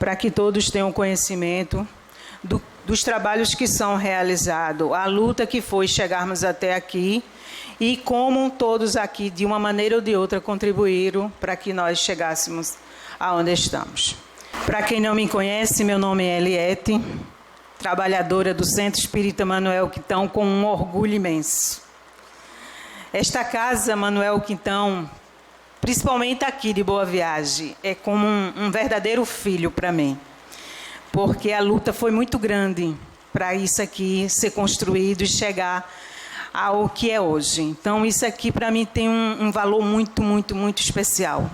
para que todos tenham conhecimento dos trabalhos que são realizados, a luta que foi chegarmos até aqui e como todos aqui, de uma maneira ou de outra, contribuíram para que nós chegássemos aonde estamos. Para quem não me conhece, meu nome é Eliette, trabalhadora do Centro Espírita Manuel Quintão, com um orgulho imenso. Esta casa, Manuel Quintão, principalmente aqui de Boa Viagem, é como um verdadeiro filho para mim, porque a luta foi muito grande para isso aqui ser construído e chegar ao que é hoje. Então, isso aqui para mim tem um valor muito, muito, muito especial.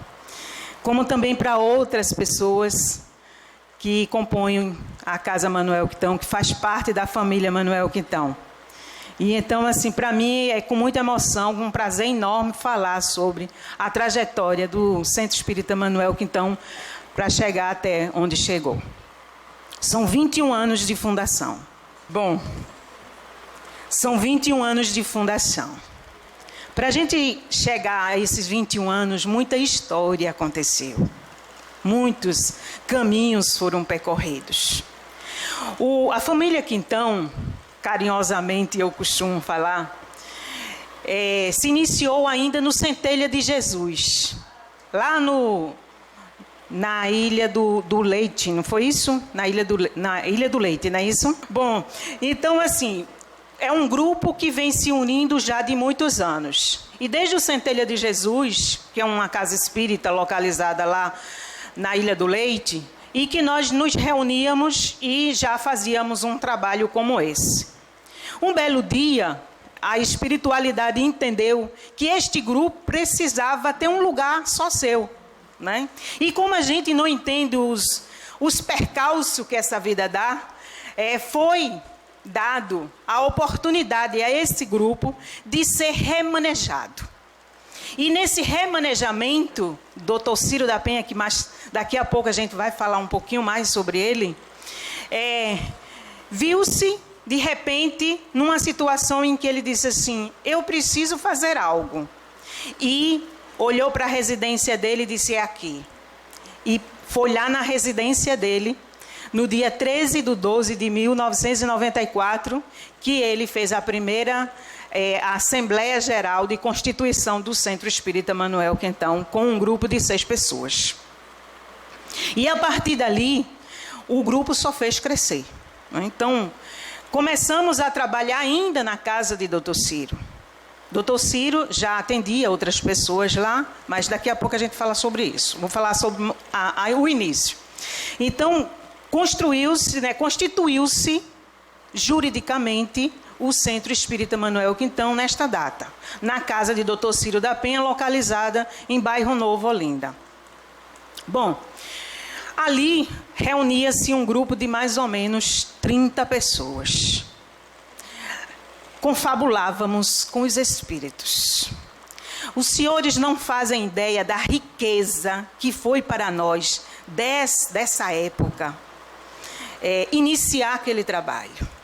Como também para outras pessoas que compõem a Casa Manuel Quintão, que faz parte da família Manuel Quintão. E então, assim, para mim é com muita emoção, com um prazer enorme falar sobre a trajetória do Centro Espírita Manuel Quintão para chegar até onde chegou. São 21 anos de fundação. Bom, são 21 anos de fundação. Para a gente chegar a esses 21 anos, muita história aconteceu. Muitos caminhos foram percorridos. A família Quintão, carinhosamente eu costumo falar, se iniciou ainda no Centelha de Jesus, lá na Ilha do Leite, não foi isso? Na Ilha do Leite, não é isso? Bom, então assim, é um grupo que vem se unindo já de muitos anos. E desde o Centelha de Jesus, que é uma casa espírita localizada lá na Ilha do Leite, e que nós nos reuníamos e já fazíamos um trabalho como esse. Um belo dia, a espiritualidade entendeu que este grupo precisava ter um lugar só seu, né? E como a gente não entende os percalços que essa vida dá, foi dado a oportunidade a esse grupo de ser remanejado. E nesse remanejamento, Dr. Ciro da Penha, que daqui a pouco a gente vai falar um pouquinho mais sobre ele, viu-se, de repente, numa situação em que ele disse assim, eu preciso fazer algo. E olhou para a residência dele e disse, é aqui. E foi lá na residência dele, no dia 13/12 de 1994, que ele fez a primeira a Assembleia Geral de Constituição do Centro Espírita Manuel Quintão, com um grupo de 6 pessoas. E a partir dali, o grupo só fez crescer. Então, começamos a trabalhar ainda na casa de Dr. Ciro. Dr. Ciro já atendia outras pessoas lá, mas daqui a pouco a gente fala sobre isso. Vou falar sobre o início. Então, constituiu-se juridicamente o Centro Espírita Manuel Quintão nesta data, na casa de Dr. Ciro da Penha, localizada em Bairro Novo, Olinda. Bom, ali reunia-se um grupo de mais ou menos 30 pessoas. Confabulávamos com os espíritos. Os senhores não fazem ideia da riqueza que foi para nós, dessa época, iniciar aquele trabalho.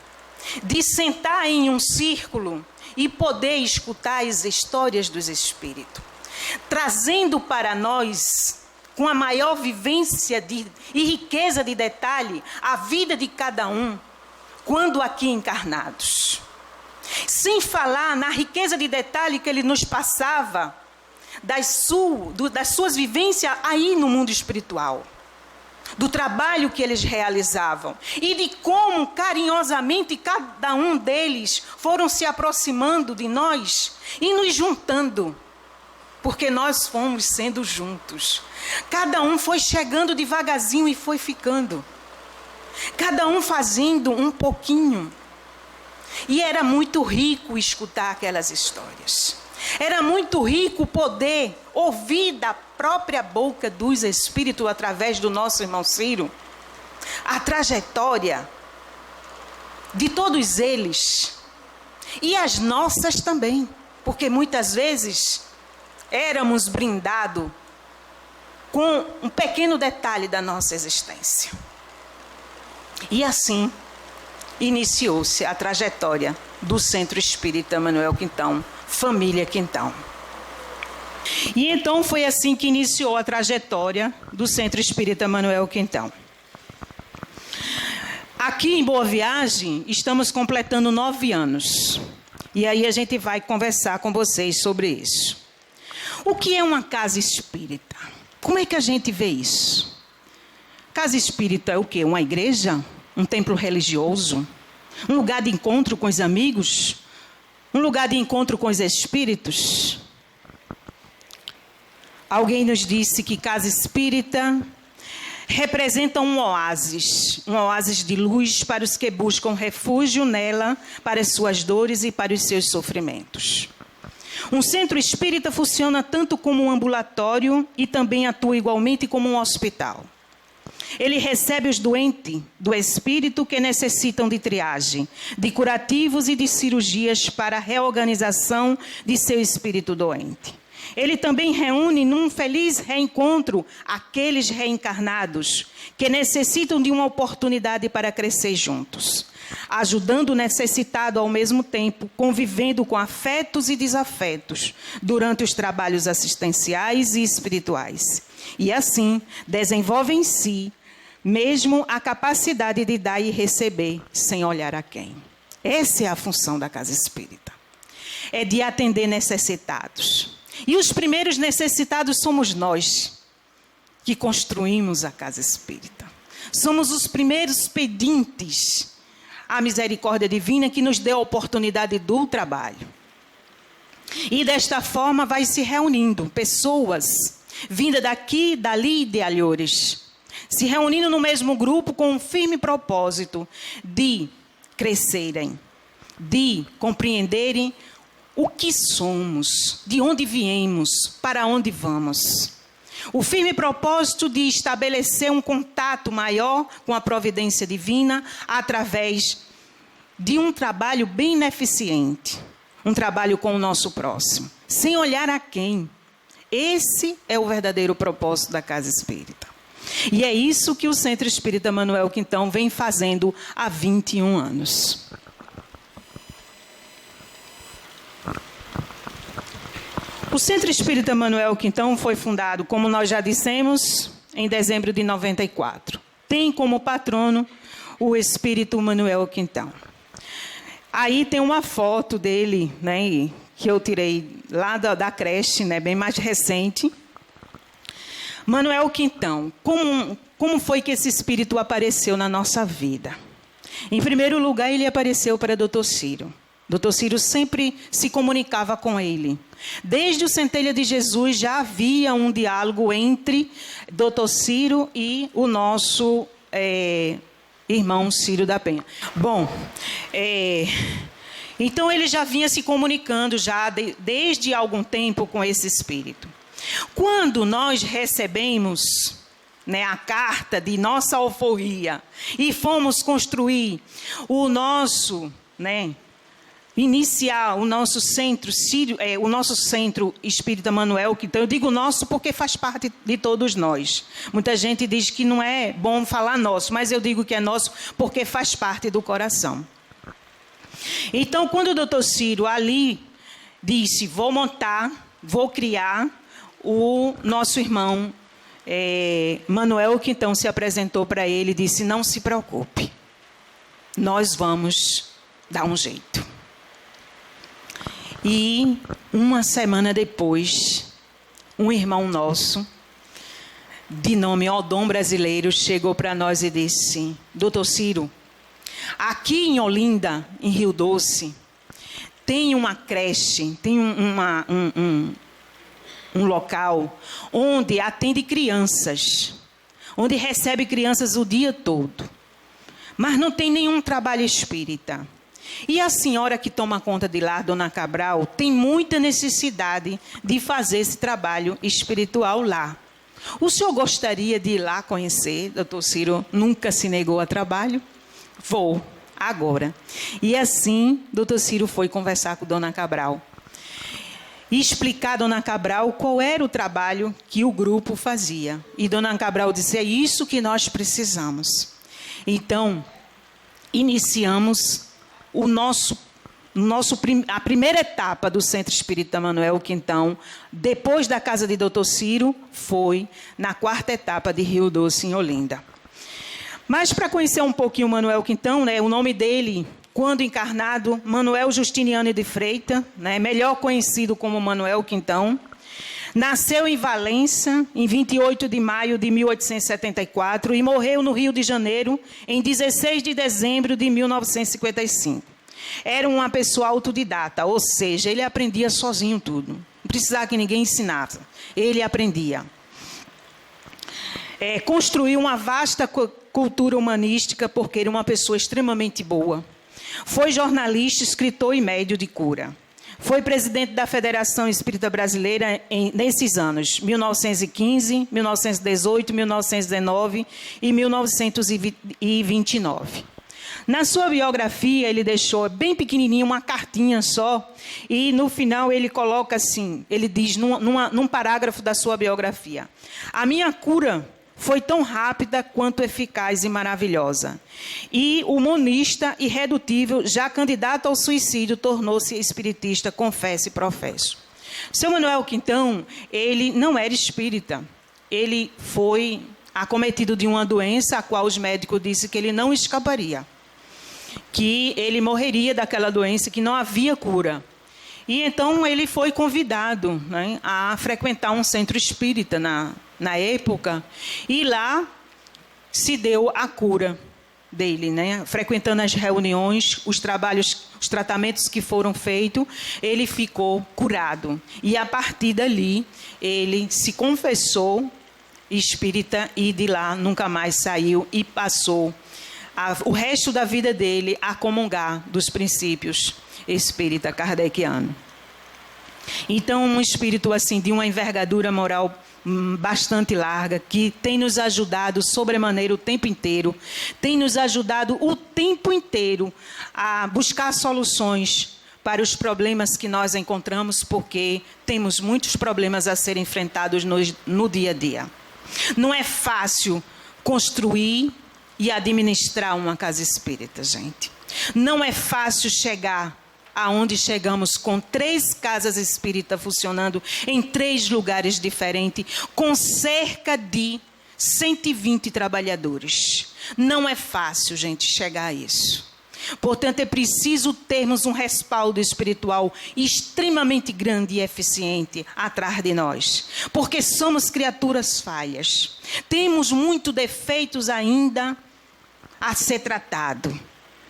De sentar em um círculo e poder escutar as histórias dos espíritos, trazendo para nós, com a maior vivência e riqueza de detalhe, a vida de cada um, quando aqui encarnados. Sem falar na riqueza de detalhe que ele nos passava, das suas vivências aí no mundo espiritual, do trabalho que eles realizavam e de como carinhosamente cada um deles foram se aproximando de nós e nos juntando, porque nós fomos sendo juntos. Cada um foi chegando devagarzinho e foi ficando, cada um fazendo um pouquinho. E era muito rico escutar aquelas histórias. Era muito rico poder ouvir da própria boca dos espíritos, através do nosso irmão Ciro, a trajetória de todos eles. E as nossas também. Porque muitas vezes éramos brindados com um pequeno detalhe da nossa existência. E assim iniciou-se a trajetória do Centro Espírita Manuel Quintão, família Quintão. E então foi assim que iniciou a trajetória do Centro Espírita Manuel Quintão. Aqui em Boa Viagem, estamos completando 9 anos. E aí a gente vai conversar com vocês sobre isso. O que é uma casa espírita? Como é que a gente vê isso? Casa espírita é o quê? Uma igreja? Um templo religioso? Um lugar de encontro com os amigos? Um lugar de encontro com os espíritos? Alguém nos disse que casa espírita representa um oásis de luz para os que buscam refúgio nela, para as suas dores e para os seus sofrimentos. Um centro espírita funciona tanto como um ambulatório e também atua igualmente como um hospital. Ele recebe os doentes do espírito que necessitam de triagem, de curativos e de cirurgias para a reorganização de seu espírito doente. Ele também reúne num feliz reencontro aqueles reencarnados que necessitam de uma oportunidade para crescer juntos, ajudando o necessitado ao mesmo tempo, convivendo com afetos e desafetos durante os trabalhos assistenciais e espirituais. E assim, desenvolve em si mesmo a capacidade de dar e receber sem olhar a quem. Essa é a função da casa espírita. É de atender necessitados. E os primeiros necessitados somos nós, que construímos a casa espírita. Somos os primeiros pedintes à misericórdia divina que nos deu a oportunidade do trabalho. E desta forma vai se reunindo pessoas vindas daqui, dali e de alhores, se reunindo no mesmo grupo com um firme propósito de crescerem, de compreenderem o que somos, de onde viemos, para onde vamos. O firme propósito de estabelecer um contato maior com a providência divina através de um trabalho beneficente, um trabalho com o nosso próximo, sem olhar a quem. Esse é o verdadeiro propósito da casa espírita. E é isso que o Centro Espírita Manuel Quintão vem fazendo há 21 anos. O Centro Espírita Manuel Quintão foi fundado, como nós já dissemos, em dezembro de 94. Tem como patrono o Espírito Manuel Quintão. Aí tem uma foto dele, né, que eu tirei lá da creche, né, bem mais recente. Manuel Quintão, como foi que esse espírito apareceu na nossa vida? Em primeiro lugar, ele apareceu para Dr. Ciro. Dr. Ciro sempre se comunicava com ele. Desde o Centelha de Jesus já havia um diálogo entre Dr. Ciro e o nosso irmão Ciro da Penha. Bom, então ele já vinha se comunicando já desde algum tempo com esse espírito. Quando nós recebemos, né, a carta de nossa alforria e fomos construir o nosso, né, iniciar o nosso centro, o nosso centro Espírita Manuel Quintão. Eu digo nosso porque faz parte de todos nós. Muita gente diz que não é bom falar nosso, mas eu digo que é nosso porque faz parte do coração. Então, quando o Dr. Ciro ali disse, vou criar, o nosso irmão Manuel Quintão se apresentou para ele e disse, não se preocupe, nós vamos dar um jeito. E uma semana depois, um irmão nosso, de nome Odom Brasileiro, chegou para nós e disse, Dr. Ciro, aqui em Olinda, em Rio Doce, tem uma creche, tem um local onde atende crianças, onde recebe crianças o dia todo, mas não tem nenhum trabalho espírita. E a senhora que toma conta de lá, Dona Cabral, tem muita necessidade de fazer esse trabalho espiritual lá. O senhor gostaria de ir lá conhecer? Dr. Ciro nunca se negou a trabalho. Vou, agora. E assim, Dr. Ciro foi conversar com Dona Cabral. E explicar a Dona Cabral qual era o trabalho que o grupo fazia. E Dona Cabral disse, é isso que nós precisamos. Então, iniciamos a primeira etapa do Centro Espírita Manuel Quintão, depois da casa de Dr. Ciro, foi na 4ª etapa de Rio Doce, em Olinda. Mas para conhecer um pouquinho o Manuel Quintão, né, o nome dele, quando encarnado, Manuel Justiniano de Freitas, né, melhor conhecido como Manuel Quintão, nasceu em Valença, em 28 de maio de 1874 e morreu no Rio de Janeiro em 16 de dezembro de 1955. Era uma pessoa autodidata, ou seja, ele aprendia sozinho tudo. Não precisava que ninguém ensinasse, ele aprendia. Construiu uma vasta cultura humanística porque era uma pessoa extremamente boa. Foi jornalista, escritor e médium de cura. Foi presidente da Federação Espírita Brasileira nesses anos, 1915, 1918, 1919 e 1929. Na sua biografia, ele deixou bem pequenininho, uma cartinha só, e no final ele coloca assim, ele diz num parágrafo da sua biografia: a minha cura foi tão rápida quanto eficaz e maravilhosa. E o monista irredutível, já candidato ao suicídio, tornou-se espiritista, confesso e professo. Seu Manuel Quintão, ele não era espírita. Ele foi acometido de uma doença a qual os médicos disseram que ele não escaparia, que ele morreria daquela doença, que não havia cura. E então ele foi convidado, né, a frequentar um centro espírita na época, e lá se deu a cura dele, né? Frequentando as reuniões, os tratamentos que foram feitos, ele ficou curado. E a partir dali, ele se confessou espírita e de lá nunca mais saiu e passou o resto da vida dele a comungar dos princípios espírita kardeciano. Então, um espírito assim de uma envergadura moral bastante larga, que tem nos ajudado sobremaneira o tempo inteiro, tem nos ajudado o tempo inteiro a buscar soluções para os problemas que nós encontramos, porque temos muitos problemas a serem enfrentados no dia a dia. Não é fácil construir e administrar uma casa espírita, gente. Não é fácil chegar aonde chegamos com 3 casas espíritas funcionando em 3 lugares diferentes, com cerca de 120 trabalhadores. Não é fácil, gente, chegar a isso. Portanto, é preciso termos um respaldo espiritual extremamente grande e eficiente atrás de nós, porque somos criaturas falhas. Temos muitos defeitos ainda a ser tratado.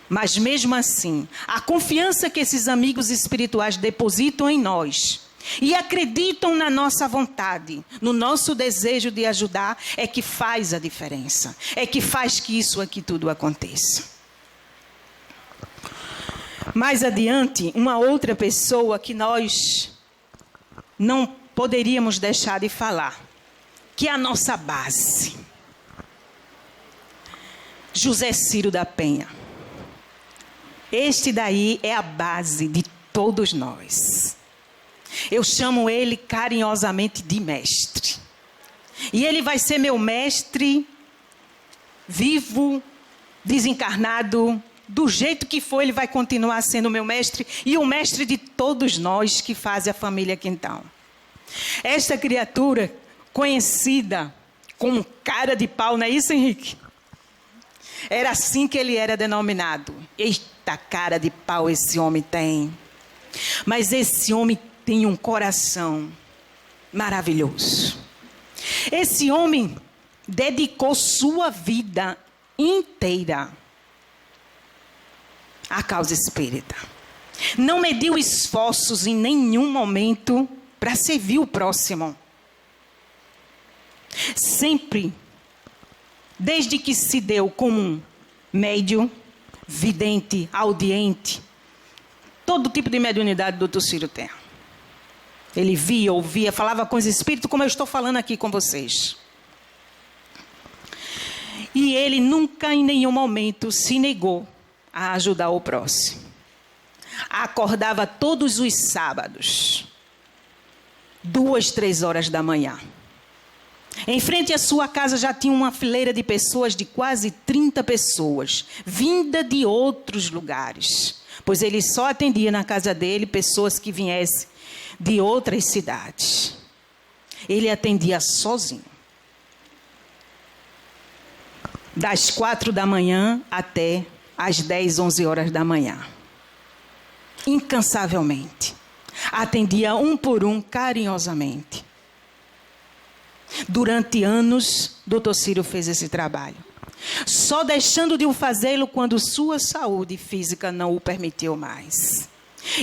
Mas mesmo assim, a confiança que esses amigos espirituais depositam em nós e acreditam na nossa vontade, no nosso desejo de ajudar, é que faz a diferença. É que faz que isso aqui tudo aconteça. Mais adiante, uma outra pessoa que nós não poderíamos deixar de falar, que é a nossa base. José Ciro da Penha. Este daí é a base de todos nós. Eu chamo ele carinhosamente de mestre. E ele vai ser meu mestre, vivo, desencarnado, do jeito que for, ele vai continuar sendo meu mestre e o mestre de todos nós que fazem a família Quintão. Esta criatura, conhecida como cara de pau, não é isso, Henrique? Era assim que ele era denominado. Eita cara de pau esse homem tem. Mas esse homem tem um coração maravilhoso. Esse homem dedicou sua vida inteira à causa espírita. Não mediu esforços em nenhum momento para servir o próximo. Sempre, desde que se deu como um médium, vidente, audiente, todo tipo de mediunidade do Dr. Ciro tem. Ele via, ouvia, falava com os espíritos, como eu estou falando aqui com vocês. E ele nunca em nenhum momento se negou a ajudar o próximo. Acordava todos os sábados, 2, 3 horas da manhã. Em frente à sua casa já tinha uma fileira de pessoas, de quase 30 pessoas, vinda de outros lugares, pois ele só atendia na casa dele pessoas que viessem de outras cidades. Ele atendia sozinho. das 4 da manhã até às 10, 11 horas da manhã. Incansavelmente. Atendia um por um carinhosamente. Durante anos, Dr. Ciro fez esse trabalho. Só deixando de o fazê-lo quando sua saúde física não o permitiu mais.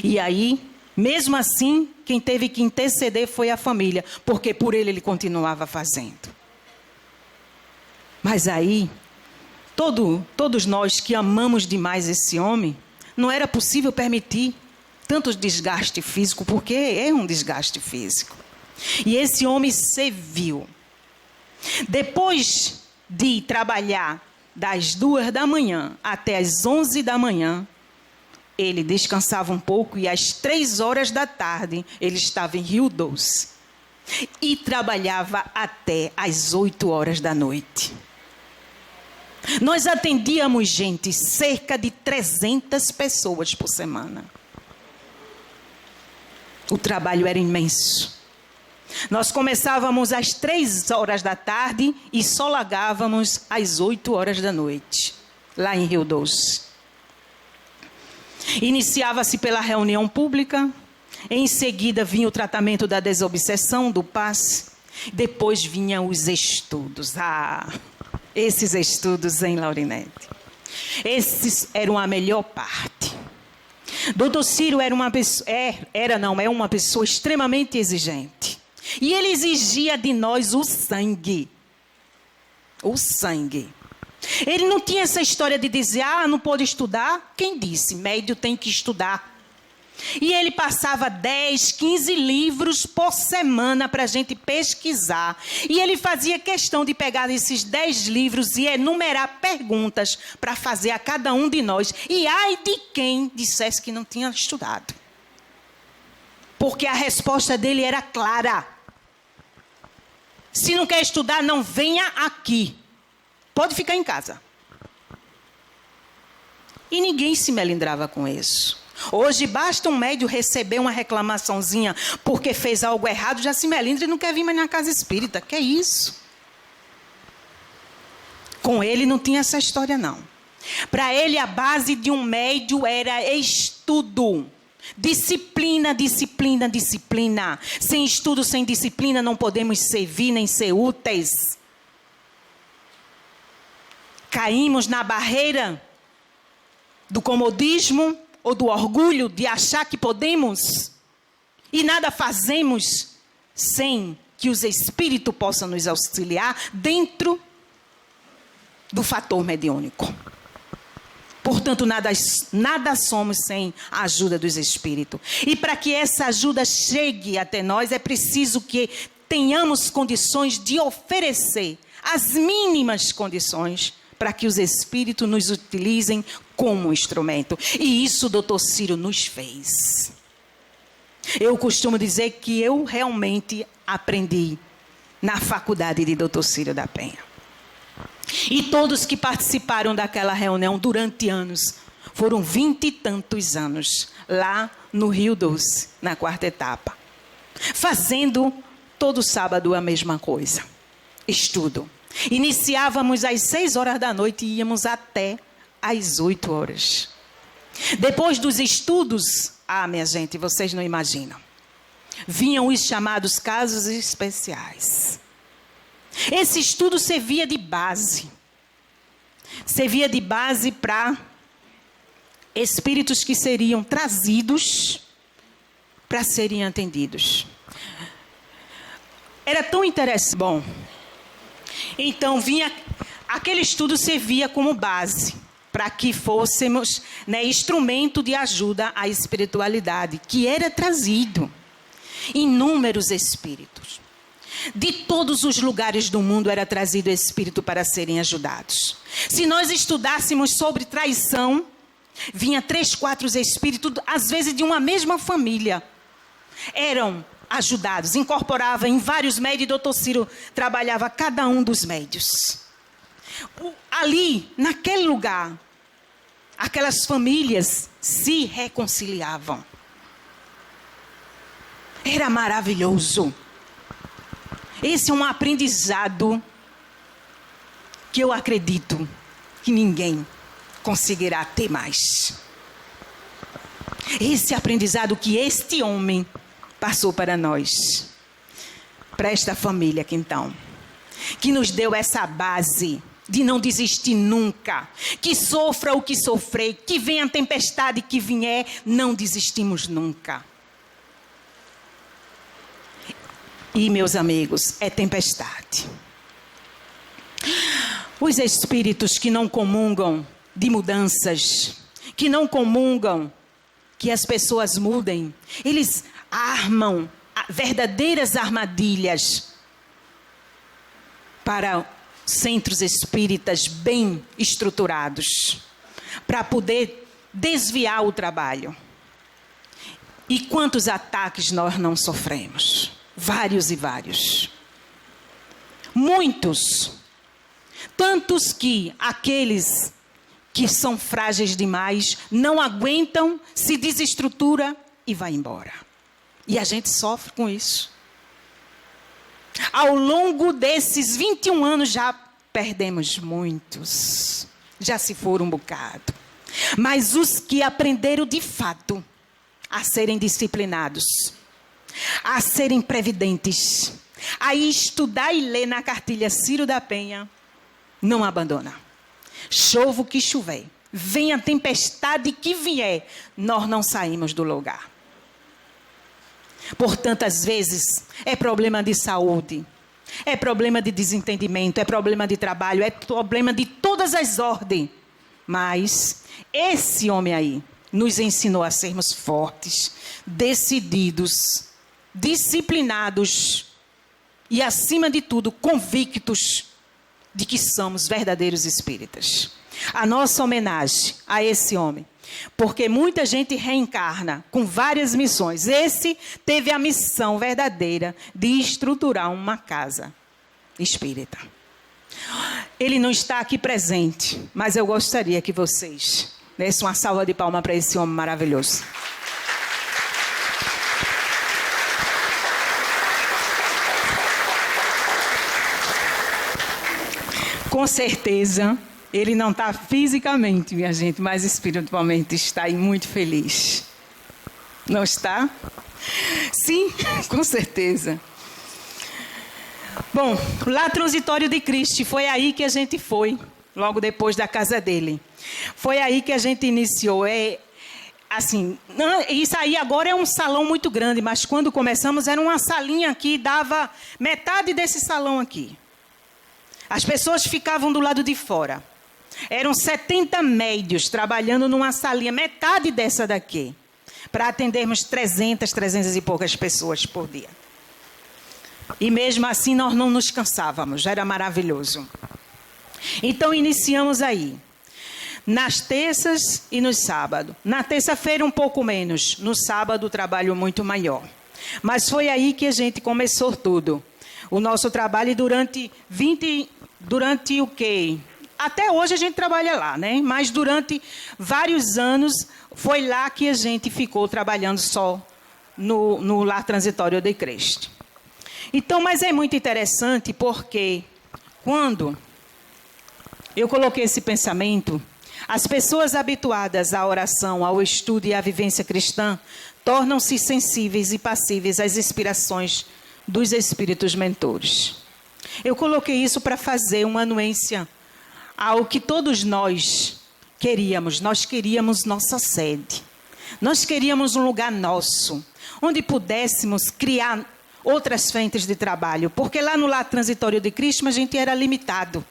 E aí, mesmo assim, quem teve que interceder foi a família, porque por ele continuava fazendo. Mas aí, todos nós que amamos demais esse homem, não era possível permitir tanto desgaste físico, porque é um desgaste físico. E esse homem serviu. Depois de trabalhar das 2 da manhã até as 11 da manhã, ele descansava um pouco e às 3 horas da tarde ele estava em Rio Doce. E trabalhava até às 8 horas da noite. Nós atendíamos, gente, cerca de 300 pessoas por semana. O trabalho era imenso. Nós começávamos às 3 horas da tarde e só largávamos às 8 horas da noite, lá em Rio Doce. Iniciava-se pela reunião pública, em seguida vinha o tratamento da desobsessão, do passe, depois vinham os estudos. Esses estudos, hein, Laurinete? Esses eram a melhor parte. Dr. Ciro é uma pessoa extremamente exigente. E ele exigia de nós o sangue. O sangue. Ele não tinha essa história de dizer, não pode estudar. Quem disse? Médio tem que estudar. E ele passava 10, 15 livros por semana para a gente pesquisar. E ele fazia questão de pegar esses 10 livros e enumerar perguntas para fazer a cada um de nós. E ai de quem dissesse que não tinha estudado. Porque a resposta dele era clara. Se não quer estudar, não venha aqui. Pode ficar em casa. E ninguém se melindrava com isso. Hoje basta um médium receber uma reclamaçãozinha porque fez algo errado, já se melindra e não quer vir mais na casa espírita. Que é isso? Com ele não tinha essa história, não. Para ele a base de um médium era estudo. Disciplina, disciplina, disciplina. Sem estudo, sem disciplina, não podemos servir nem ser úteis. Caímos na barreira do comodismo ou do orgulho de achar que podemos e nada fazemos sem que os espíritos possam nos auxiliar dentro do fator mediúnico. Portanto, nada somos sem a ajuda dos espíritos. E para que essa ajuda chegue até nós, é preciso que tenhamos condições de oferecer as mínimas condições para que os espíritos nos utilizem como instrumento. E isso o Dr. Ciro nos fez. Eu costumo dizer que eu realmente aprendi na faculdade de Dr. Ciro da Penha. E todos que participaram daquela reunião durante anos, foram 20 e tantos anos, lá no Rio Doce, na 4ª etapa. Fazendo todo sábado a mesma coisa. Estudo. Iniciávamos às 6 horas da noite e íamos até às 8 horas. Depois dos estudos, minha gente, vocês não imaginam. Vinham os chamados casos especiais. Esse estudo servia de base. Servia de base para espíritos que seriam trazidos para serem atendidos. Era tão interessante. Bom, então aquele estudo servia como base para que fôssemos, instrumento de ajuda à espiritualidade, que era trazido. Inúmeros espíritos. De todos os lugares do mundo era trazido espírito para serem ajudados. Se nós estudássemos sobre traição, vinha 3, 4 espíritos, às vezes de uma mesma família. Eram ajudados, incorporava em vários médios, Dr. Ciro trabalhava cada um dos médios. Ali, naquele lugar, aquelas famílias se reconciliavam. Era maravilhoso. Esse é um aprendizado que eu acredito que ninguém conseguirá ter mais. Esse aprendizado que este homem passou para nós, para esta família aqui então, que nos deu essa base de não desistir nunca, que sofra o que sofrer, que venha a tempestade que vier, não desistimos nunca. E, meus amigos, é tempestade. Os espíritos que não comungam de mudanças, que não comungam que as pessoas mudem, eles armam verdadeiras armadilhas para centros espíritas bem estruturados, para poder desviar o trabalho. E quantos ataques nós não sofremos? Vários e vários. Muitos. Tantos que aqueles que são frágeis demais não aguentam, se desestrutura e vai embora. E a gente sofre com isso. Ao longo desses 21 anos já perdemos muitos. Já se foram um bocado. Mas os que aprenderam de fato a serem disciplinados, a serem previdentes, a estudar e ler na cartilha Ciro da Penha, não abandona. Chova o que chover, venha a tempestade que vier, nós não saímos do lugar. Portanto, às vezes, é problema de saúde, é problema de desentendimento, é problema de trabalho, é problema de todas as ordens. Mas esse homem aí nos ensinou a sermos fortes, decididos, disciplinados e, acima de tudo, convictos de que somos verdadeiros espíritas. A nossa homenagem a esse homem, porque muita gente reencarna com várias missões. Esse teve a missão verdadeira de estruturar uma casa espírita. Ele não está aqui presente, mas eu gostaria que vocês dessem uma salva de palmas para esse homem maravilhoso. Com certeza, ele não está fisicamente, minha gente, mas espiritualmente está aí muito feliz. Não está? Sim, com certeza. Bom, lá Transitório de Cristo, foi aí que a gente foi, logo depois da casa dele. Foi aí que a gente iniciou. Isso aí agora é um salão muito grande, mas quando começamos era uma salinha que dava metade desse salão aqui. As pessoas ficavam do lado de fora. Eram 70 médios trabalhando numa salinha, metade dessa daqui, para atendermos 300 e poucas pessoas por dia. E mesmo assim nós não nos cansávamos, já era maravilhoso. Então iniciamos aí, nas terças e nos sábados. Na terça-feira um pouco menos, no sábado o trabalho muito maior. Mas foi aí que a gente começou tudo. O nosso trabalho durante o quê? Até hoje a gente trabalha lá, né? Mas durante vários anos foi lá que a gente ficou trabalhando só no Lar Transitório de Cristo. Então, mas é muito interessante porque quando eu coloquei esse pensamento, as pessoas habituadas à oração, ao estudo e à vivência cristã tornam-se sensíveis e passíveis às inspirações dos espíritos mentores. Eu coloquei isso para fazer uma anuência ao que todos nós queríamos. Nós queríamos nossa sede. Nós queríamos um lugar nosso, onde pudéssemos criar outras frentes de trabalho. Porque lá no Lar Transitório de Cristo a gente era limitado.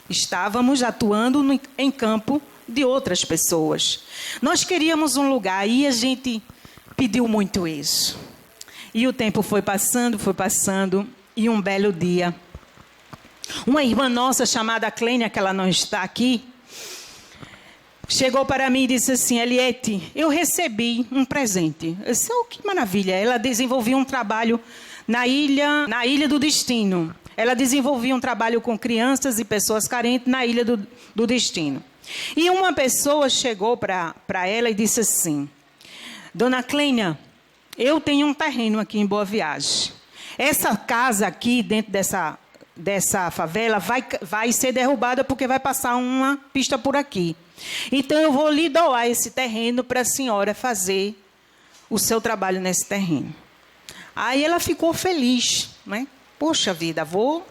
Estávamos atuando em campo de outras pessoas. Nós queríamos um lugar e a gente pediu muito isso. E o tempo foi passando, e um belo dia, uma irmã nossa chamada Clênia, que ela não está aqui, chegou para mim e disse assim: Eliette, eu recebi um presente. Eu disse: oh, que maravilha. Ela desenvolvia um trabalho na Ilha do Destino. Ela desenvolvia um trabalho com crianças e pessoas carentes na Ilha do Destino. E uma pessoa chegou para ela e disse assim: Dona Clênia, eu tenho um terreno aqui em Boa Viagem. Essa casa aqui, dentro dessa dessa favela vai ser derrubada porque vai passar uma pista por aqui. Então, eu vou lhe doar esse terreno para a senhora fazer o seu trabalho nesse terreno. Aí ela ficou feliz, né? Poxa vida, vou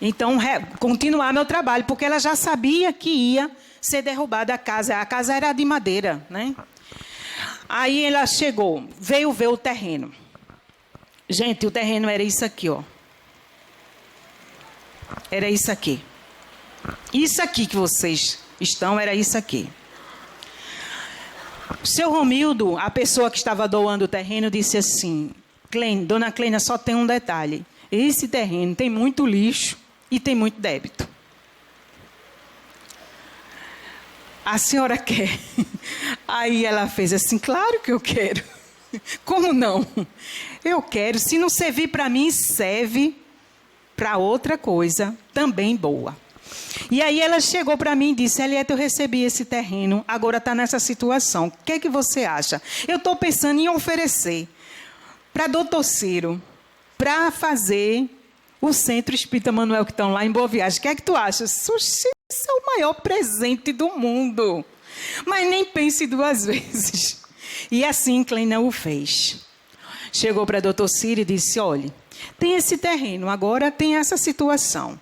então continuar meu trabalho, porque ela já sabia que ia ser derrubada a casa. A casa era de madeira, né? Aí ela chegou, veio ver o terreno. Gente, o terreno era isso aqui, ó. Era isso aqui. Isso aqui que vocês estão, era isso aqui. O seu Romildo, a pessoa que estava doando o terreno, disse assim: Dona Cleina, só tem um detalhe. Esse terreno tem muito lixo e tem muito débito. A senhora quer? Aí ela fez assim: claro que eu quero. Como não? Eu quero. Se não servir para mim, serve para outra coisa também boa. E aí ela chegou para mim e disse: Eliette, eu recebi esse terreno, agora está nessa situação. O que é que você acha? Eu estou pensando em oferecer para Doutor Ciro, para fazer o Centro Espírita Manuel, que estão lá em Boa Viagem. O que é que tu acha? Sushi, esse é o maior presente do mundo. Mas nem pense duas vezes. E assim Cleina o fez. Chegou para Doutor Ciro e disse: olha, tem esse terreno, agora tem essa situação.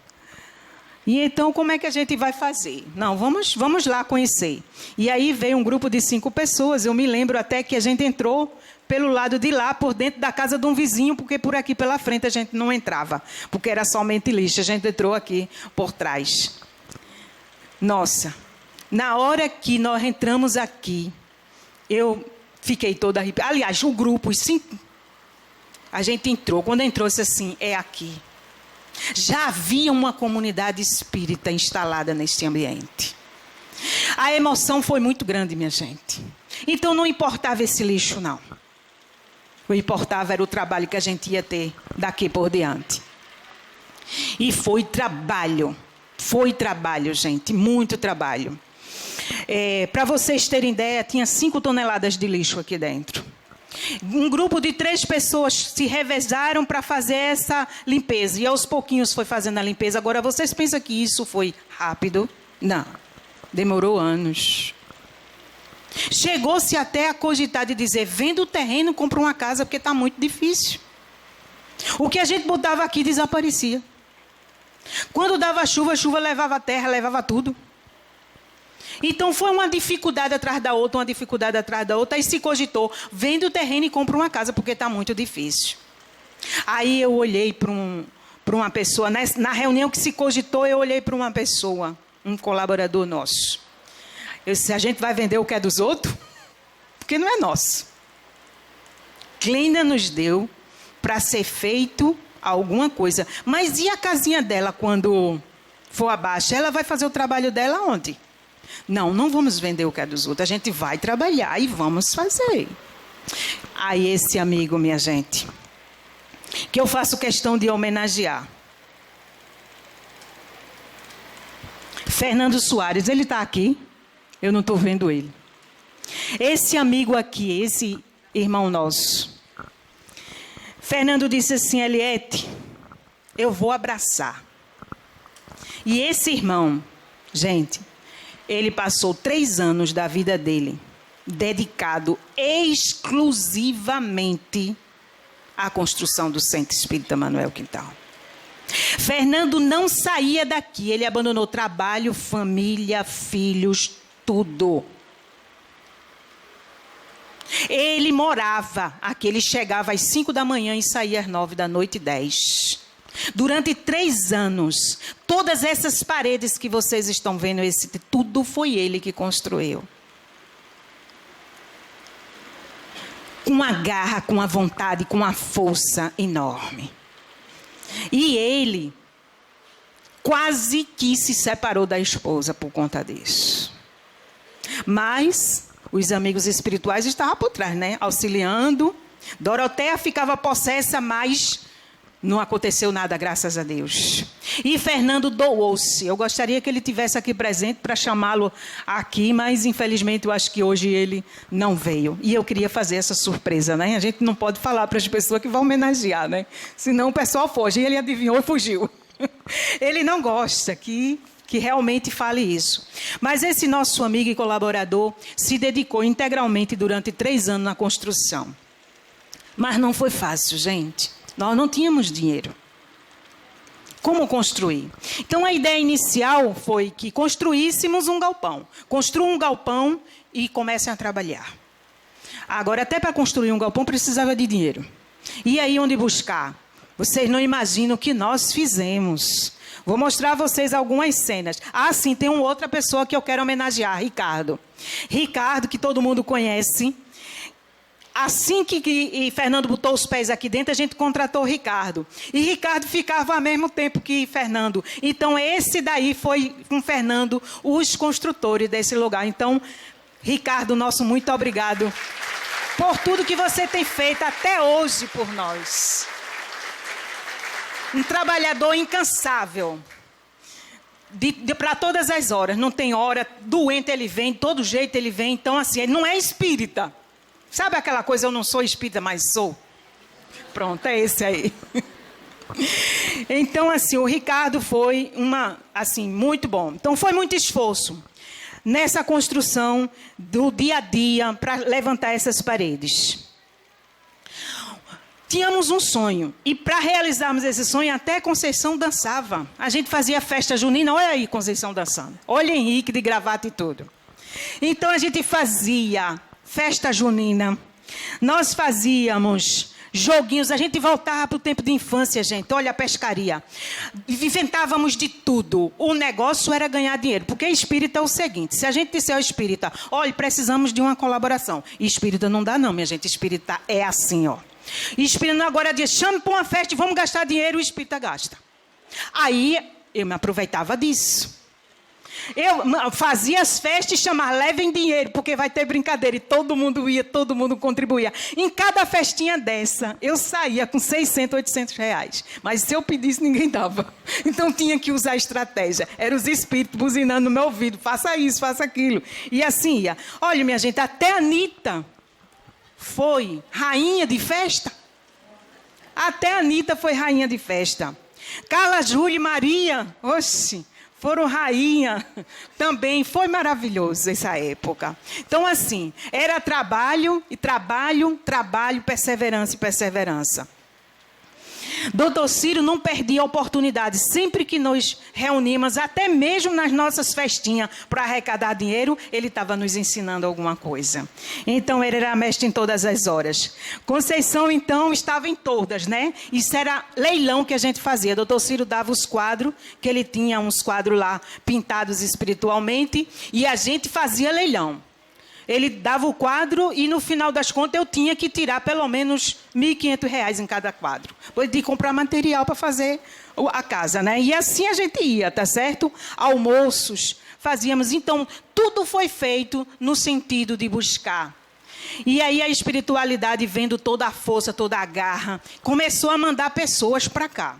E então, como é que a gente vai fazer? Não, vamos lá conhecer. E aí veio um grupo de 5 pessoas. Eu me lembro até que a gente entrou pelo lado de lá, por dentro da casa de um vizinho, porque por aqui pela frente a gente não entrava, porque era somente lixo. A gente entrou aqui por trás. Nossa, na hora que nós entramos aqui, eu fiquei toda arrepiada. Aliás, o grupo, os 5, a gente entrou. Quando entrou, disse assim: é aqui. Já havia uma comunidade espírita instalada neste ambiente. A emoção foi muito grande, minha gente. Então não importava esse lixo, não. O que importava era o trabalho que a gente ia ter daqui por diante. E foi trabalho, gente, muito trabalho. Para vocês terem ideia, tinha 5 toneladas de lixo aqui dentro. Um grupo de 3 pessoas se revezaram para fazer essa limpeza. E aos pouquinhos foi fazendo a limpeza. Agora, vocês pensam que isso foi rápido? Não. Demorou anos. Chegou-se até a cogitar de dizer: venda o terreno, compra uma casa, porque está muito difícil. O que a gente botava aqui desaparecia. Quando dava chuva, a chuva levava a terra, levava tudo. Então foi uma dificuldade atrás da outra, aí se cogitou: vende o terreno e compra uma casa, porque está muito difícil. Aí eu olhei para uma pessoa, na reunião que se cogitou, eu olhei para uma pessoa, um colaborador nosso. Eu disse: a gente vai vender o que é dos outros? Porque não é nosso. Cleina nos deu para ser feito alguma coisa. Mas e a casinha dela quando for abaixo? Ela vai fazer o trabalho dela onde? Não vamos vender o que é dos outros. A gente vai trabalhar e vamos fazer. Aí esse amigo, minha gente, que eu faço questão de homenagear, Fernando Soares, ele está aqui? Eu não estou vendo ele. Esse amigo aqui, esse irmão nosso, Fernando disse assim: Eliette, eu vou abraçar. E esse irmão, gente, ele passou 3 anos da vida dele dedicado exclusivamente à construção do Centro Espírita Manuel Quintal. Fernando não saía daqui, ele abandonou trabalho, família, filhos, tudo. Ele morava aqui, ele chegava às 5 da manhã e saía às 9 da noite, 10. Durante 3 anos, todas essas paredes que vocês estão vendo, tudo foi ele que construiu. Com uma garra, com uma vontade, com uma força enorme. E ele quase que se separou da esposa por conta disso. Mas os amigos espirituais estavam por trás, né? Auxiliando. Doroteia ficava possessa, mas não aconteceu nada, graças a Deus. E Fernando doou-se. Eu gostaria que ele tivesse aqui presente para chamá-lo aqui, mas infelizmente eu acho que hoje ele não veio. E eu queria fazer essa surpresa, né? A gente não pode falar para as pessoas que vão homenagear, né? Senão o pessoal foge. E ele adivinhou e fugiu. Ele não gosta que realmente fale isso. Mas esse nosso amigo e colaborador se dedicou integralmente durante 3 anos na construção. Mas não foi fácil, gente. Nós não tínhamos dinheiro. Como construir? Então, a ideia inicial foi que construíssemos um galpão. Construam um galpão e comecem a trabalhar. Agora, até para construir um galpão, precisava de dinheiro. E aí, onde buscar? Vocês não imaginam o que nós fizemos. Vou mostrar a vocês algumas cenas. Ah, sim, tem uma outra pessoa que eu quero homenagear, Ricardo. Ricardo, que todo mundo conhece. Assim que Fernando botou os pés aqui dentro, a gente contratou o Ricardo. E Ricardo ficava ao mesmo tempo que Fernando. Então, esse daí foi com Fernando, os construtores desse lugar. Então, Ricardo, nosso muito obrigado por tudo que você tem feito até hoje por nós. Um trabalhador incansável, para todas as horas, não tem hora, doente ele vem, de todo jeito ele vem, então assim, ele não é espírita. Sabe aquela coisa, eu não sou espírita, mas sou? Pronto, é esse aí. Então assim, o Ricardo foi muito bom. Então foi muito esforço nessa construção do dia a dia para levantar essas paredes. Tínhamos um sonho, e para realizarmos esse sonho, até Conceição dançava. A gente fazia festa junina, olha aí Conceição dançando. Olha Henrique de gravata e tudo. Então a gente fazia festa junina, nós fazíamos joguinhos, a gente voltava para o tempo de infância, gente. Olha a pescaria. Inventávamos de tudo. O negócio era ganhar dinheiro, porque espírita é o seguinte, se a gente disser ao espírita, olha, precisamos de uma colaboração. E espírita não dá não, minha gente, espírita é assim, ó. E espírita agora diz, chame para uma festa e vamos gastar dinheiro, o espírita gasta. Aí eu me aproveitava disso. Eu fazia as festas e chamava, levem dinheiro, porque vai ter brincadeira. E todo mundo ia, todo mundo contribuía. Em cada festinha dessa, eu saía com 600, 800 reais. Mas se eu pedisse, ninguém dava. Então tinha que usar estratégia. Eram os espíritos buzinando no meu ouvido, faça isso, faça aquilo. E assim ia. Olha, minha gente, até a Anitta foi rainha de festa. Até a Anitta foi rainha de festa. Carla, Júlia e Maria, oxe, foram rainha também. Foi maravilhoso essa época. Então, assim, era trabalho, e trabalho, trabalho, perseverança e perseverança. Doutor Ciro não perdia a oportunidade. Sempre que nos reunimos, até mesmo nas nossas festinhas, para arrecadar dinheiro, ele estava nos ensinando alguma coisa. Então, ele era mestre em todas as horas. Conceição, então, estava em todas, né? Isso era leilão que a gente fazia. Doutor Ciro dava os quadros, que ele tinha uns quadros lá pintados espiritualmente, e a gente fazia leilão. Ele dava o quadro e, no final das contas, eu tinha que tirar pelo menos R$1.500 em cada quadro. Depois de comprar material para fazer a casa, né? E assim a gente ia, tá certo? Almoços fazíamos. Então, tudo foi feito no sentido de buscar. E aí a espiritualidade, vendo toda a força, toda a garra, começou a mandar pessoas para cá.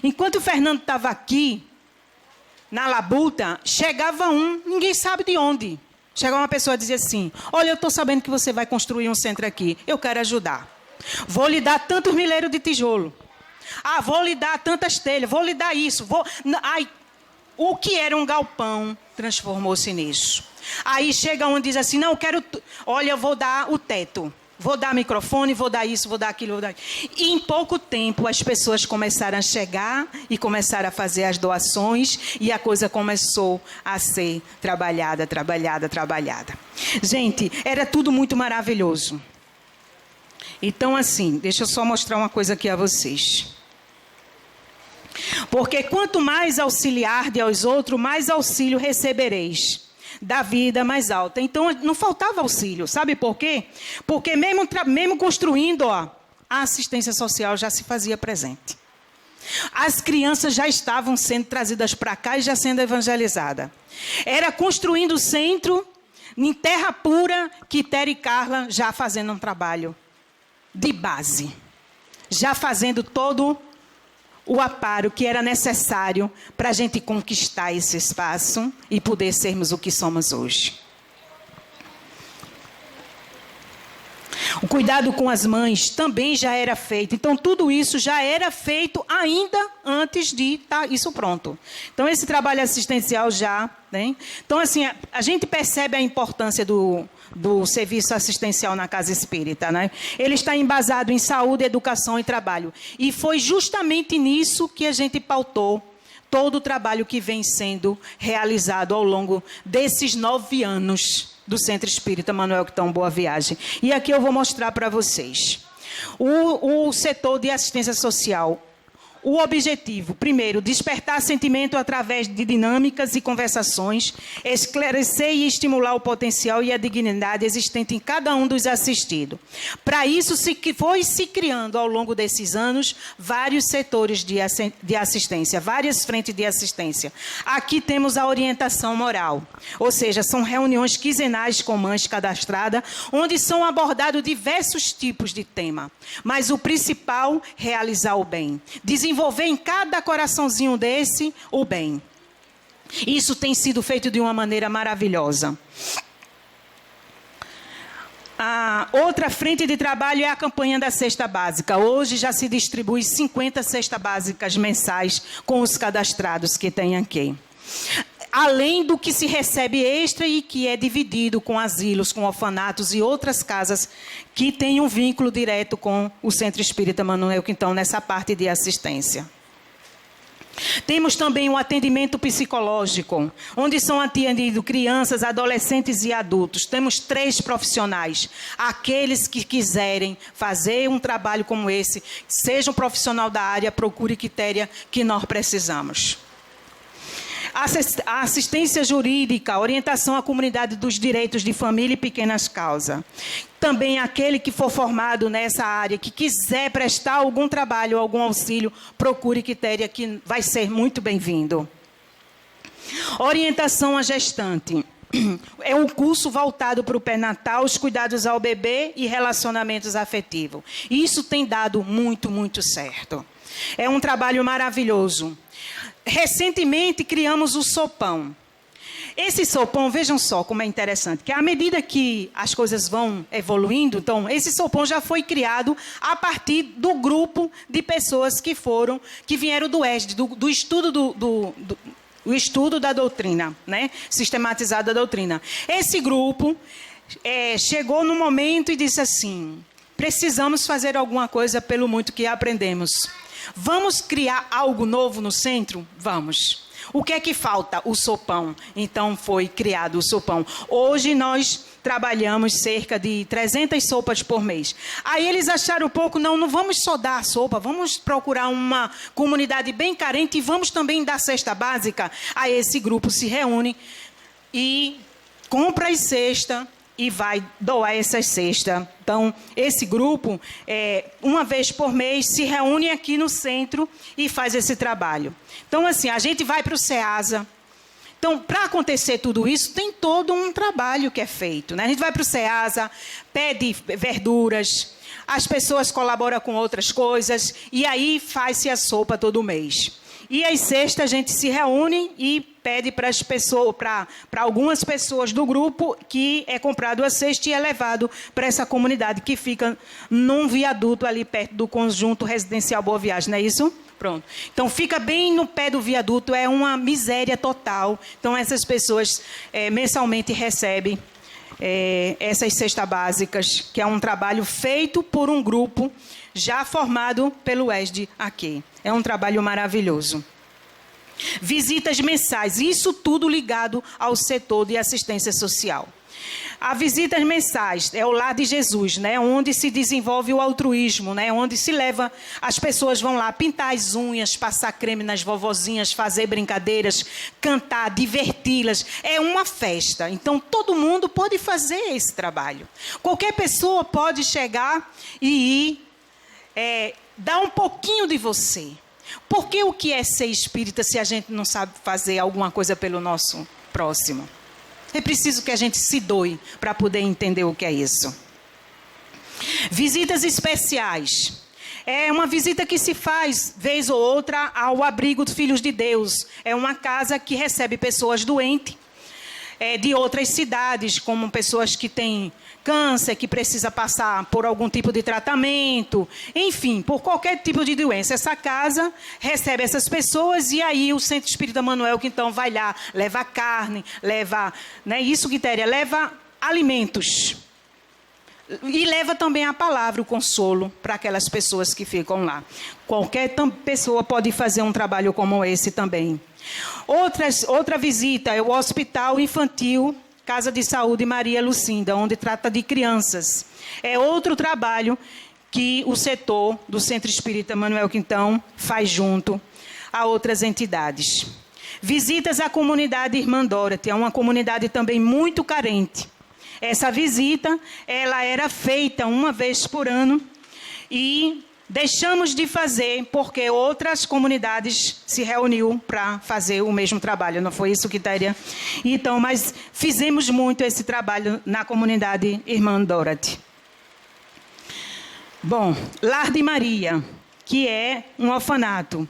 Enquanto o Fernando estava aqui, na labuta, chegava ninguém sabe de onde. Chegava uma pessoa e dizia assim, olha, eu estou sabendo que você vai construir um centro aqui, eu quero ajudar. Vou lhe dar tantos milheiros de tijolo. Ah, vou lhe dar tantas telhas, vou lhe dar isso. O que era um galpão transformou-se nisso. Aí chega um e diz assim, não, eu quero, olha, eu vou dar o teto. Vou dar microfone, vou dar isso, vou dar aquilo, vou dar... E em pouco tempo as pessoas começaram a chegar e começaram a fazer as doações e a coisa começou a ser trabalhada. Gente, era tudo muito maravilhoso. Então assim, deixa eu só mostrar uma coisa aqui a vocês. Porque quanto mais auxiliardes aos outros, mais auxílio recebereis da vida mais alta. Então, não faltava auxílio. Sabe por quê? Porque mesmo construindo, a assistência social já se fazia presente. As crianças já estavam sendo trazidas para cá e já sendo evangelizadas. Era construindo o centro, em terra pura, que Tere e Carla já fazendo um trabalho de base. Já fazendo todo o aparo que era necessário para a gente conquistar esse espaço e poder sermos o que somos hoje. O cuidado com as mães também já era feito. Então, tudo isso já era feito ainda antes de estar isso pronto. Então, esse trabalho assistencial já... né? Então, assim, a gente percebe a importância do serviço assistencial na casa espírita, né? Ele está embasado em saúde, educação e trabalho. E foi justamente nisso que a gente pautou todo o trabalho que vem sendo realizado ao longo desses 9 anos do Centro Espírita Manuel Quitão Boa Viagem. E aqui eu vou mostrar para vocês. O setor de assistência social. O objetivo, primeiro, despertar sentimento através de dinâmicas e conversações, esclarecer e estimular o potencial e a dignidade existente em cada um dos assistidos. Para isso, foi se criando ao longo desses anos vários setores de assistência, várias frentes de assistência. Aqui temos a orientação moral, ou seja, são reuniões quinzenais com mães cadastradas, onde são abordados diversos tipos de tema. Mas o principal, realizar o bem. Desenvolver em cada coraçãozinho desse o bem. Isso tem sido feito de uma maneira maravilhosa. A outra frente de trabalho é a campanha da cesta básica. Hoje já se distribui 50 cestas básicas mensais com os cadastrados que tem aqui. Além do que se recebe extra e que é dividido com asilos, com orfanatos e outras casas que têm um vínculo direto com o Centro Espírita Manuel Quitão nessa parte de assistência. Temos também o atendimento psicológico, onde são atendidos crianças, adolescentes e adultos. Temos 3 profissionais. Aqueles que quiserem fazer um trabalho como esse, seja um profissional da área, procure Quitéria, que nós precisamos. A assistência jurídica, orientação à comunidade dos direitos de família e pequenas causas. Também aquele que for formado nessa área, que quiser prestar algum trabalho, algum auxílio, procure Quitéria, que vai ser muito bem-vindo. Orientação à gestante. É um curso voltado para o pré-natal, os cuidados ao bebê e relacionamentos afetivos. Isso tem dado muito, muito certo. É um trabalho maravilhoso. Recentemente criamos o sopão. Esse sopão, vejam só como é interessante, que à medida que as coisas vão evoluindo, então, esse sopão já foi criado a partir do grupo de pessoas que vieram do ESD, do estudo o estudo da doutrina, né? Sistematizada da doutrina. Esse grupo chegou no momento e disse assim: precisamos fazer alguma coisa pelo muito que aprendemos. Vamos criar algo novo no centro? Vamos. O que é que falta? O sopão. Então foi criado o sopão. Hoje nós trabalhamos cerca de 300 sopas por mês. Aí eles acharam pouco, não vamos só dar a sopa, vamos procurar uma comunidade bem carente e vamos também dar cesta básica. Aí esse grupo se reúne e compra as cestas e vai doar essas cestas. Então, esse grupo, uma vez por mês, se reúne aqui no centro e faz esse trabalho. Então, assim, a gente vai para o SEASA. Então, para acontecer tudo isso, tem todo um trabalho que é feito, né? A gente vai para o SEASA, pede verduras, as pessoas colaboram com outras coisas, e aí faz-se a sopa todo mês. E às sextas a gente se reúne e pede para as pessoas, para algumas pessoas do grupo, que é comprado a cesta e é levado para essa comunidade que fica num viaduto ali perto do conjunto residencial Boa Viagem, não é isso? Pronto. Então fica bem no pé do viaduto, é uma miséria total. Então essas pessoas mensalmente recebem essas cestas básicas, que é um trabalho feito por um grupo já formado pelo ESD aqui. É um trabalho maravilhoso. Visitas mensais, isso tudo ligado ao setor de assistência social. As visitas mensais é o Lar de Jesus, né, onde se desenvolve o altruísmo, né, onde se leva, as pessoas vão lá pintar as unhas, passar creme nas vovozinhas, fazer brincadeiras, cantar, diverti-las. É uma festa, então todo mundo pode fazer esse trabalho. Qualquer pessoa pode chegar e ir, dar um pouquinho de você. Porque o que é ser espírita se a gente não sabe fazer alguma coisa pelo nosso próximo? É preciso que a gente se doe para poder entender o que é isso. Visitas especiais. É uma visita que se faz, vez ou outra, ao abrigo dos Filhos de Deus. É uma casa que recebe pessoas doentes. de outras cidades, como pessoas que têm câncer, que precisa passar por algum tipo de tratamento, enfim, por qualquer tipo de doença. Essa casa recebe essas pessoas e aí o Centro Espírita Manuel, que então vai lá, leva carne, leva, né, isso, Quitéria, leva alimentos. E leva também a palavra, o consolo, para aquelas pessoas que ficam lá. Qualquer pessoa pode fazer um trabalho como esse também. Outra visita é o Hospital Infantil Casa de Saúde Maria Lucinda, onde trata de crianças. É outro trabalho que o setor do Centro Espírita Manuel Quintão faz junto a outras entidades. Visitas à comunidade Irmã Dorothy, é uma comunidade também muito carente. Essa visita, ela era feita uma vez por ano e deixamos de fazer porque outras comunidades se reuniram para fazer o mesmo trabalho. Não foi isso, Quitéria? Então, mas fizemos muito esse trabalho na comunidade Irmã Dorothy. Bom, Lar de Maria, que é um orfanato.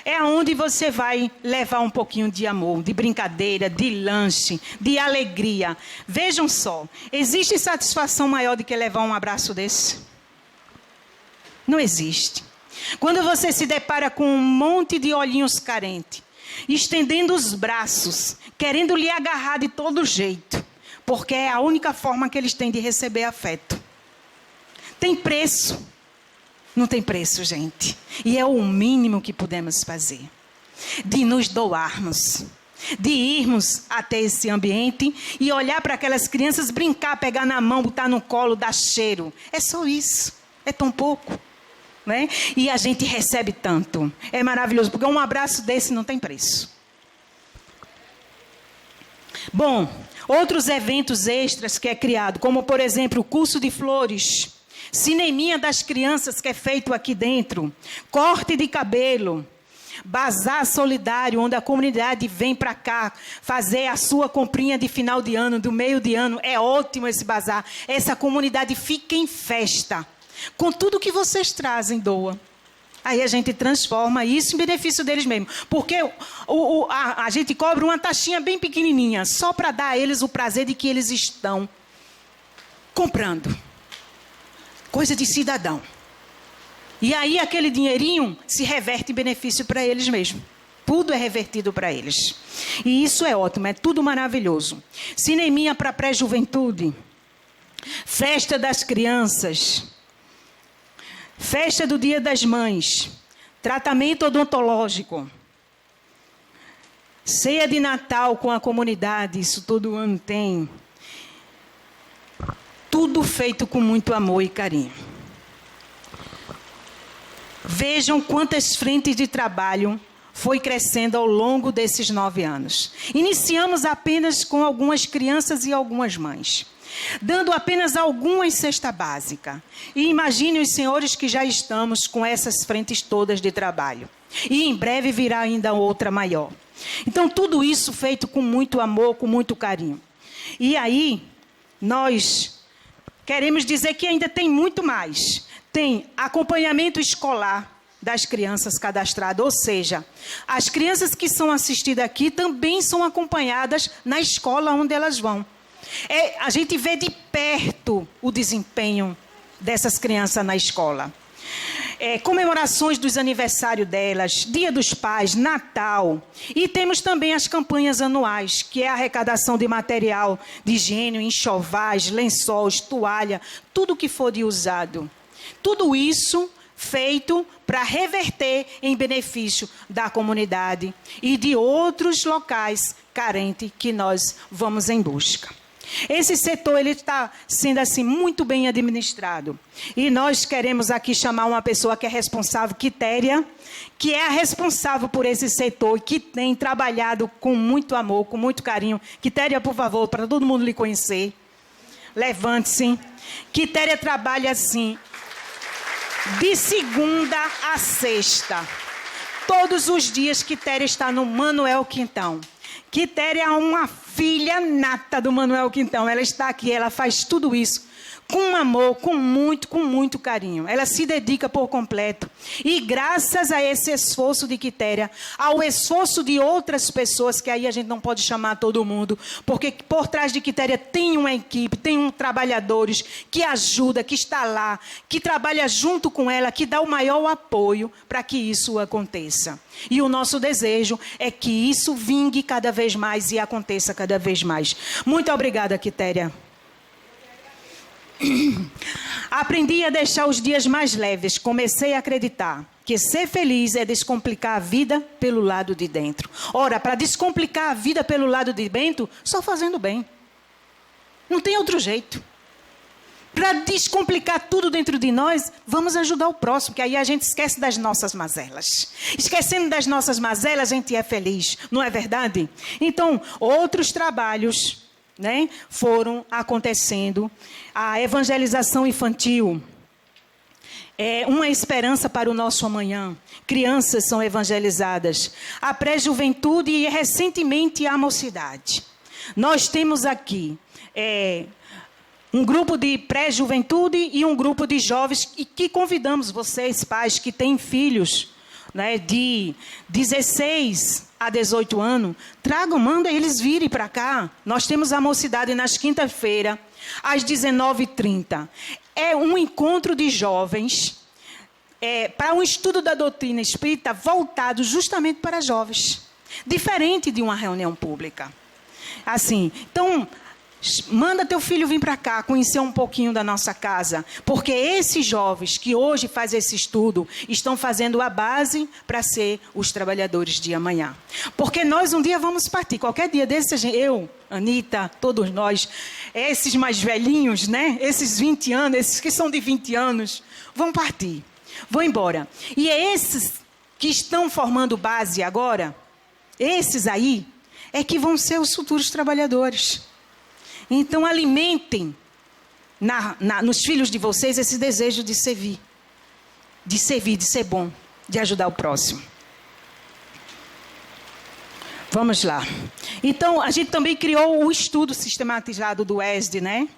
É onde você vai levar um pouquinho de amor, de brincadeira, de lanche, de alegria. Vejam só, existe satisfação maior do que levar um abraço desse? Não existe. Quando você se depara com um monte de olhinhos carentes, estendendo os braços, querendo lhe agarrar de todo jeito, porque é a única forma que eles têm de receber afeto. Tem preço. Não tem preço, gente. E é o mínimo que podemos fazer. De nos doarmos. De irmos até esse ambiente e olhar para aquelas crianças, brincar, pegar na mão, botar no colo, dar cheiro. É só isso. É tão pouco. Né? E a gente recebe tanto. É maravilhoso, porque um abraço desse não tem preço. Bom, outros eventos extras que é criado, como por exemplo o curso de flores, cineminha das crianças que é feito aqui dentro, corte de cabelo, bazar solidário, onde a comunidade vem para cá fazer a sua comprinha de final de ano, do meio de ano. É ótimo esse bazar. Essa comunidade fica em festa. Com tudo que vocês trazem, doa. Aí a gente transforma isso em benefício deles mesmos. Porque a gente cobra uma taxinha bem pequenininha, só para dar a eles o prazer de que eles estão comprando. Coisa de cidadão. E aí aquele dinheirinho se reverte em benefício para eles mesmos. Tudo é revertido para eles. E isso é ótimo, é tudo maravilhoso. Cineminha para pré-juventude. Festa das crianças. Festa do Dia das Mães. Tratamento odontológico. Ceia de Natal com a comunidade. Isso todo ano tem. Tudo feito com muito amor e carinho. Vejam quantas frentes de trabalho foi crescendo ao longo desses 9 anos. Iniciamos apenas com algumas crianças e algumas mães, dando apenas algumas cesta básica. E imaginem os senhores que já estamos com essas frentes todas de trabalho. E em breve virá ainda outra maior. Então tudo isso feito com muito amor, com muito carinho. E aí, nós queremos dizer que ainda tem muito mais. Tem acompanhamento escolar das crianças cadastradas, ou seja, as crianças que são assistidas aqui também são acompanhadas na escola onde elas vão. A gente vê de perto o desempenho dessas crianças na escola. Comemorações dos aniversários delas, Dia dos Pais, Natal. E temos também as campanhas anuais, que é a arrecadação de material de higiene, enxovais, lençóis, toalha, tudo que for de usado. Tudo isso feito para reverter em benefício da comunidade e de outros locais carentes que nós vamos em busca. Esse setor ele está sendo assim muito bem administrado. E nós queremos aqui chamar uma pessoa que é responsável, Quitéria, que é a responsável por esse setor, que tem trabalhado com muito amor, com muito carinho. Quitéria, por favor, para todo mundo lhe conhecer. Levante-se. Quitéria trabalha assim, de segunda a sexta. Todos os dias Quitéria está no Manuel Quintão. Quitéria é uma filha nata do Manuel Quintão. Ela está aqui, ela faz tudo isso com amor, com muito carinho. Ela se dedica por completo. E graças a esse esforço de Quitéria, ao esforço de outras pessoas, que aí a gente não pode chamar todo mundo, porque por trás de Quitéria tem uma equipe, tem trabalhadores que ajuda, que está lá, que trabalha junto com ela, que dá o maior apoio para que isso aconteça. E o nosso desejo é que isso vingue cada vez mais e aconteça cada vez mais. Muito obrigada, Quitéria. Aprendi a deixar os dias mais leves. Comecei a acreditar que ser feliz é descomplicar a vida pelo lado de dentro. Ora, para descomplicar a vida pelo lado de dentro, só fazendo bem. Não tem outro jeito. Para descomplicar tudo dentro de nós, vamos ajudar o próximo, que aí a gente esquece das nossas mazelas. Esquecendo das nossas mazelas, a gente é feliz, não é verdade? Então, outros trabalhos, né, foram acontecendo. A evangelização infantil é uma esperança para o nosso amanhã. Crianças são evangelizadas. A pré-juventude e recentemente a mocidade. Nós temos aqui um grupo de pré-juventude e um grupo de jovens e que convidamos vocês, pais que têm filhos, né, de 16 a 18 anos, manda eles virem para cá. Nós temos a mocidade nas quinta-feira, às 19h30. É um encontro de jovens para um estudo da doutrina espírita voltado justamente para jovens. Diferente de uma reunião pública. Assim, então, manda teu filho vir para cá, conhecer um pouquinho da nossa casa. Porque esses jovens que hoje fazem esse estudo, estão fazendo a base para ser os trabalhadores de amanhã. Porque nós um dia vamos partir. Qualquer dia desses, eu, Anita, todos nós, esses mais velhinhos, né? Esses 20 anos, esses que são de 20 anos, vão partir. Vão embora. E esses que estão formando base agora, esses aí, é que vão ser os futuros trabalhadores. Então, alimentem nos filhos de vocês esse desejo de servir, de ser bom, de ajudar o próximo. Vamos lá. Então, a gente também criou o estudo sistematizado do ESD, né?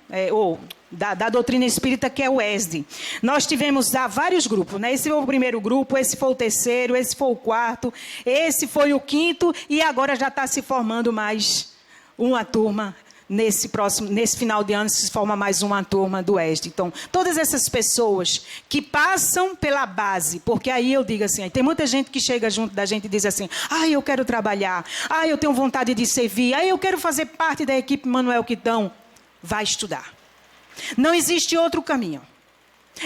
Da doutrina espírita, que é o ESD. Nós tivemos vários grupos, né? Esse foi o primeiro grupo, esse foi o terceiro, esse foi o quarto, esse foi o quinto, e agora já está se formando mais uma turma. Nesse final de ano se forma mais uma turma do ESD. Então, todas essas pessoas que passam pela base, porque aí eu digo assim, tem muita gente que chega junto da gente e diz assim, eu quero trabalhar, eu tenho vontade de servir, eu quero fazer parte da equipe Manuel Quitão. Vai estudar. Não existe outro caminho.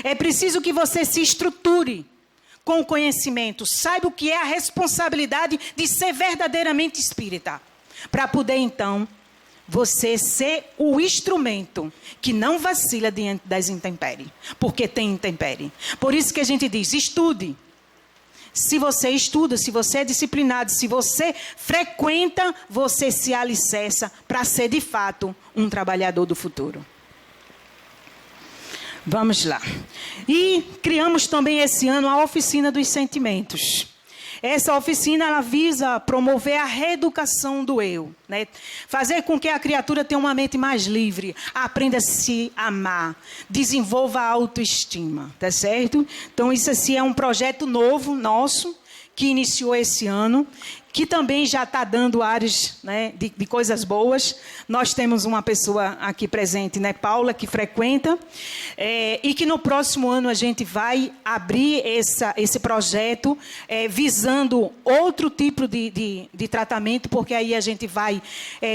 É preciso que você se estruture com o conhecimento, saiba o que é a responsabilidade de ser verdadeiramente espírita, para poder então você ser o instrumento que não vacila diante das intempéries. Porque tem intempérie. Por isso que a gente diz, estude. Se você estuda, se você é disciplinado, se você frequenta, você se alicerça para ser de fato um trabalhador do futuro. Vamos lá. E criamos também esse ano a Oficina dos Sentimentos. Essa oficina ela visa promover a reeducação do eu, né? Fazer com que a criatura tenha uma mente mais livre, aprenda a se amar, desenvolva a autoestima, tá certo? Então isso assim é um projeto novo nosso, que iniciou esse ano, que também já está dando áreas, né, de coisas boas. Nós temos uma pessoa aqui presente, né, Paula, que frequenta, e que no próximo ano a gente vai abrir esse projeto, visando outro tipo de tratamento, porque aí a gente vai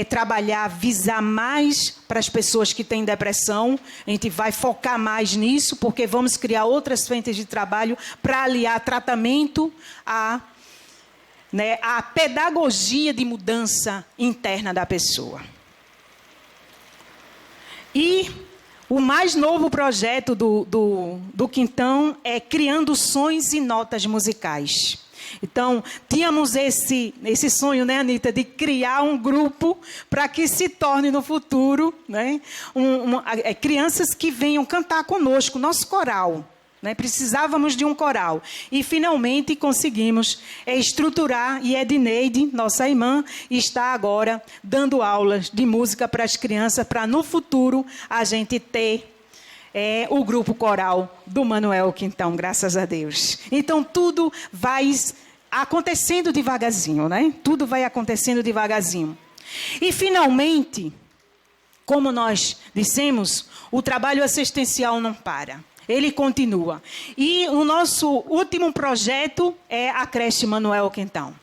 trabalhar, visar mais para as pessoas que têm depressão, a gente vai focar mais nisso, porque vamos criar outras frentes de trabalho para aliar tratamento a pedagogia de mudança interna da pessoa. E o mais novo projeto do Quintão é Criando Sons e Notas Musicais. Então, tínhamos esse sonho, né, Anita, de criar um grupo para que se torne no futuro, né, crianças que venham cantar conosco, nosso coral. Né? Precisávamos de um coral. E, finalmente, conseguimos estruturar. E Edneide, nossa irmã, está agora dando aulas de música para as crianças, para, no futuro, a gente ter é o grupo coral do Manuel Quintão, graças a Deus. Então, tudo vai acontecendo devagarzinho, né? Tudo vai acontecendo devagarzinho. E, finalmente, como nós dissemos, o trabalho assistencial não para. Ele continua. E o nosso último projeto é a creche Manuel Quintão,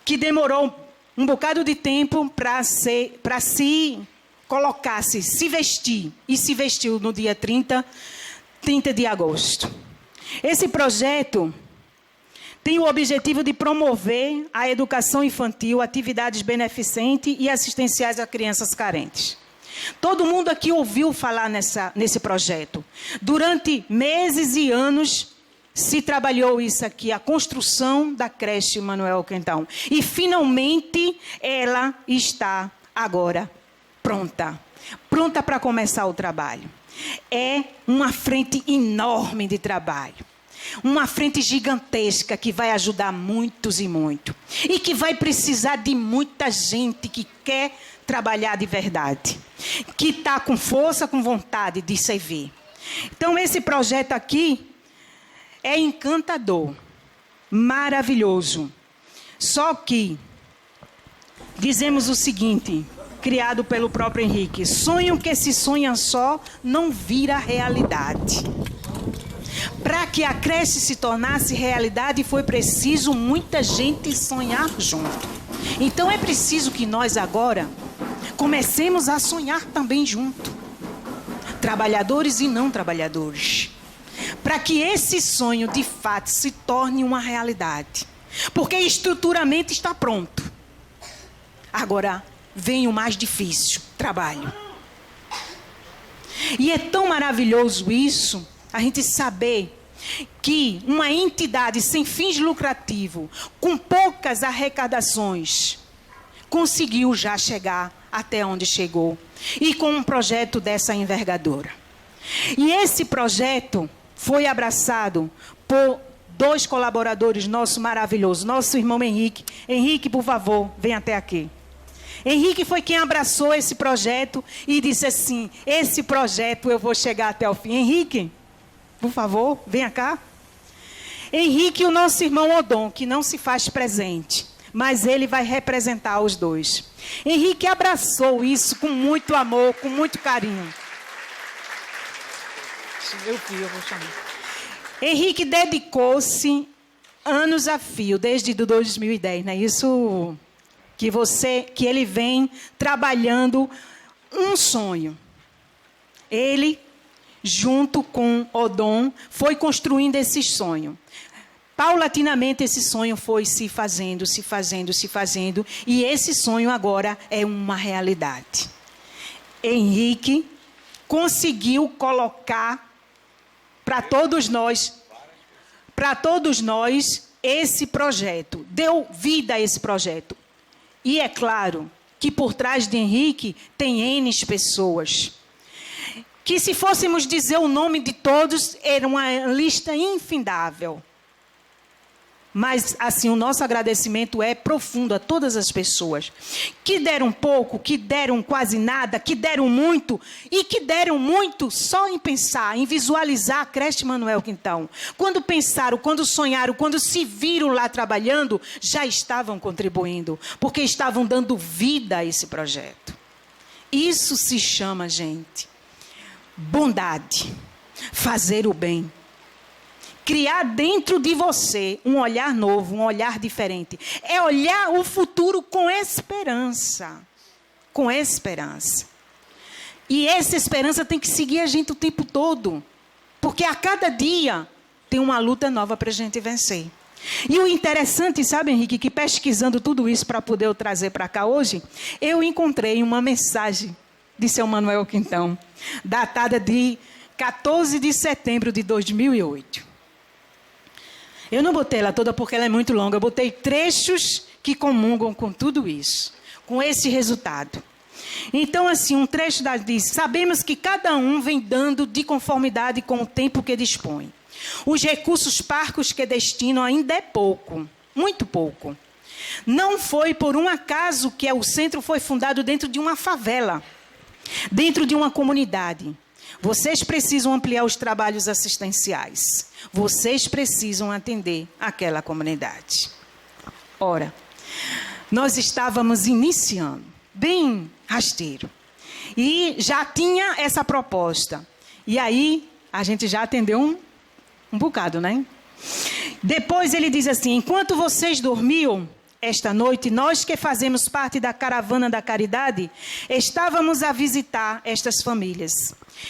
que demorou um bocado de tempo para se colocar, se vestir. E se vestiu no dia 30 de agosto. Esse projeto tem o objetivo de promover a educação infantil, atividades beneficentes e assistenciais a crianças carentes. Todo mundo aqui ouviu falar nesse projeto. Durante meses e anos se trabalhou isso aqui, a construção da creche Manuel Quintão. E finalmente ela está agora pronta. Pronta para começar o trabalho. É uma frente enorme de trabalho. Uma frente gigantesca que vai ajudar muitos e muito. E que vai precisar de muita gente que quer trabalhar de verdade. Que está com força, com vontade de servir. Então, esse projeto aqui é encantador. Maravilhoso. Só que, dizemos o seguinte, criado pelo próprio Henrique: sonho que se sonha só não vira realidade. Para que a creche se tornasse realidade, foi preciso muita gente sonhar junto. Então é preciso que nós agora comecemos a sonhar também junto. Trabalhadores e não trabalhadores. Para que esse sonho de fato se torne uma realidade. Porque estruturalmente está pronto. Agora vem o mais difícil, trabalho. E é tão maravilhoso isso, a gente saber que uma entidade sem fins lucrativos, com poucas arrecadações, conseguiu já chegar até onde chegou. E com um projeto dessa envergadura. E esse projeto foi abraçado por 2 colaboradores nossos maravilhosos. Nosso irmão Henrique. Henrique, por favor, vem até aqui. Henrique foi quem abraçou esse projeto e disse assim: esse projeto eu vou chegar até o fim. Henrique, por favor, venha cá. Henrique e o nosso irmão Odon, que não se faz presente, mas ele vai representar os 2. Henrique abraçou isso com muito amor, com muito carinho. Eu vou chamar. Henrique dedicou-se anos a fio, desde 2010, não é isso? Que ele vem trabalhando um sonho. Ele, junto com Odon, foi construindo esse sonho. Paulatinamente esse sonho foi se fazendo, e esse sonho agora é uma realidade. Henrique conseguiu colocar para todos nós esse projeto, deu vida a esse projeto. E é claro que por trás de Henrique tem N pessoas. Que se fôssemos dizer o nome de todos, era uma lista infindável. Mas, assim, o nosso agradecimento é profundo a todas as pessoas que deram pouco, que deram quase nada, que deram muito e que deram muito só em pensar, em visualizar a creche Manuel Quintão. Quando pensaram, quando sonharam, quando se viram lá trabalhando, já estavam contribuindo, porque estavam dando vida a esse projeto. Isso se chama, gente, bondade, fazer o bem. Criar dentro de você um olhar novo, um olhar diferente. É olhar o futuro com esperança. Com esperança. E essa esperança tem que seguir a gente o tempo todo. Porque a cada dia tem uma luta nova para a gente vencer. E o interessante, sabe, Henrique, que pesquisando tudo isso para poder eu trazer para cá hoje, eu encontrei uma mensagem de seu Manuel Quintão, datada de 14 de setembro de 2008. Eu não botei ela toda porque ela é muito longa. Eu botei trechos que comungam com tudo isso. Com esse resultado. Então, assim, um trecho diz: sabemos que cada um vem dando de conformidade com o tempo que dispõe. Os recursos parcos que destinam ainda é pouco. Muito pouco. Não foi por um acaso que o centro foi fundado dentro de uma favela. Dentro de uma comunidade. Vocês precisam ampliar os trabalhos assistenciais. Vocês precisam atender aquela comunidade. Ora, nós estávamos iniciando, bem rasteiro. E já tinha essa proposta. E aí, a gente já atendeu um bocado, né? Depois ele diz assim: enquanto vocês dormiam esta noite, nós que fazemos parte da caravana da caridade, estávamos a visitar estas famílias.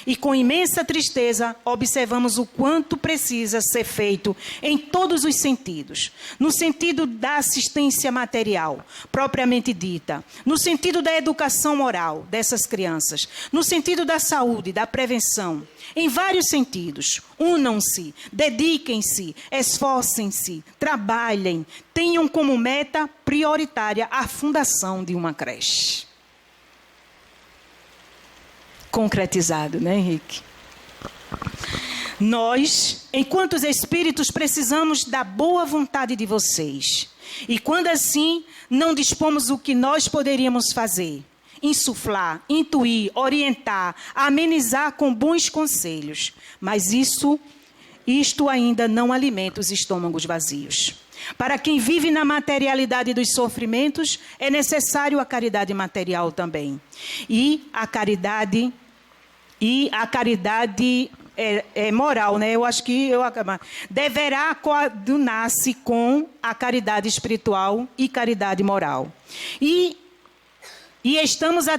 E com imensa tristeza, observamos o quanto precisa ser feito em todos os sentidos. No sentido da assistência material, propriamente dita. No sentido da educação moral dessas crianças. No sentido da saúde, da prevenção. Em vários sentidos. Unam-se, dediquem-se, esforcem-se, trabalhem. Tenham como meta prioritária a fundação de uma creche. Concretizado, né, Henrique? Nós, enquanto os espíritos, precisamos da boa vontade de vocês. E quando assim, não dispomos o que nós poderíamos fazer. Insuflar, intuir, orientar, amenizar com bons conselhos. Mas isto ainda não alimenta os estômagos vazios. Para quem vive na materialidade dos sofrimentos, é necessário a caridade material também. E a caridade é moral, né? Eu acho que deverá coadunar-se com a caridade espiritual e caridade moral. E estamos a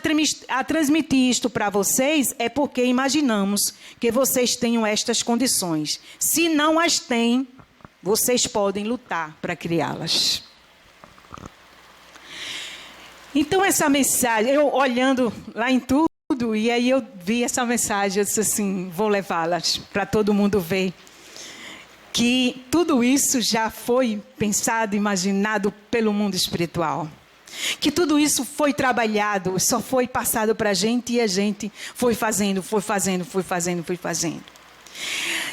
transmitir isto para vocês é porque imaginamos que vocês tenham estas condições. Se não as têm, vocês podem lutar para criá-las. Então, essa mensagem, eu olhando lá em tudo, e aí eu vi essa mensagem, eu disse assim, vou levá-las para todo mundo ver. Que tudo isso já foi pensado, imaginado pelo mundo espiritual. Que tudo isso foi trabalhado, só foi passado para a gente e a gente foi fazendo.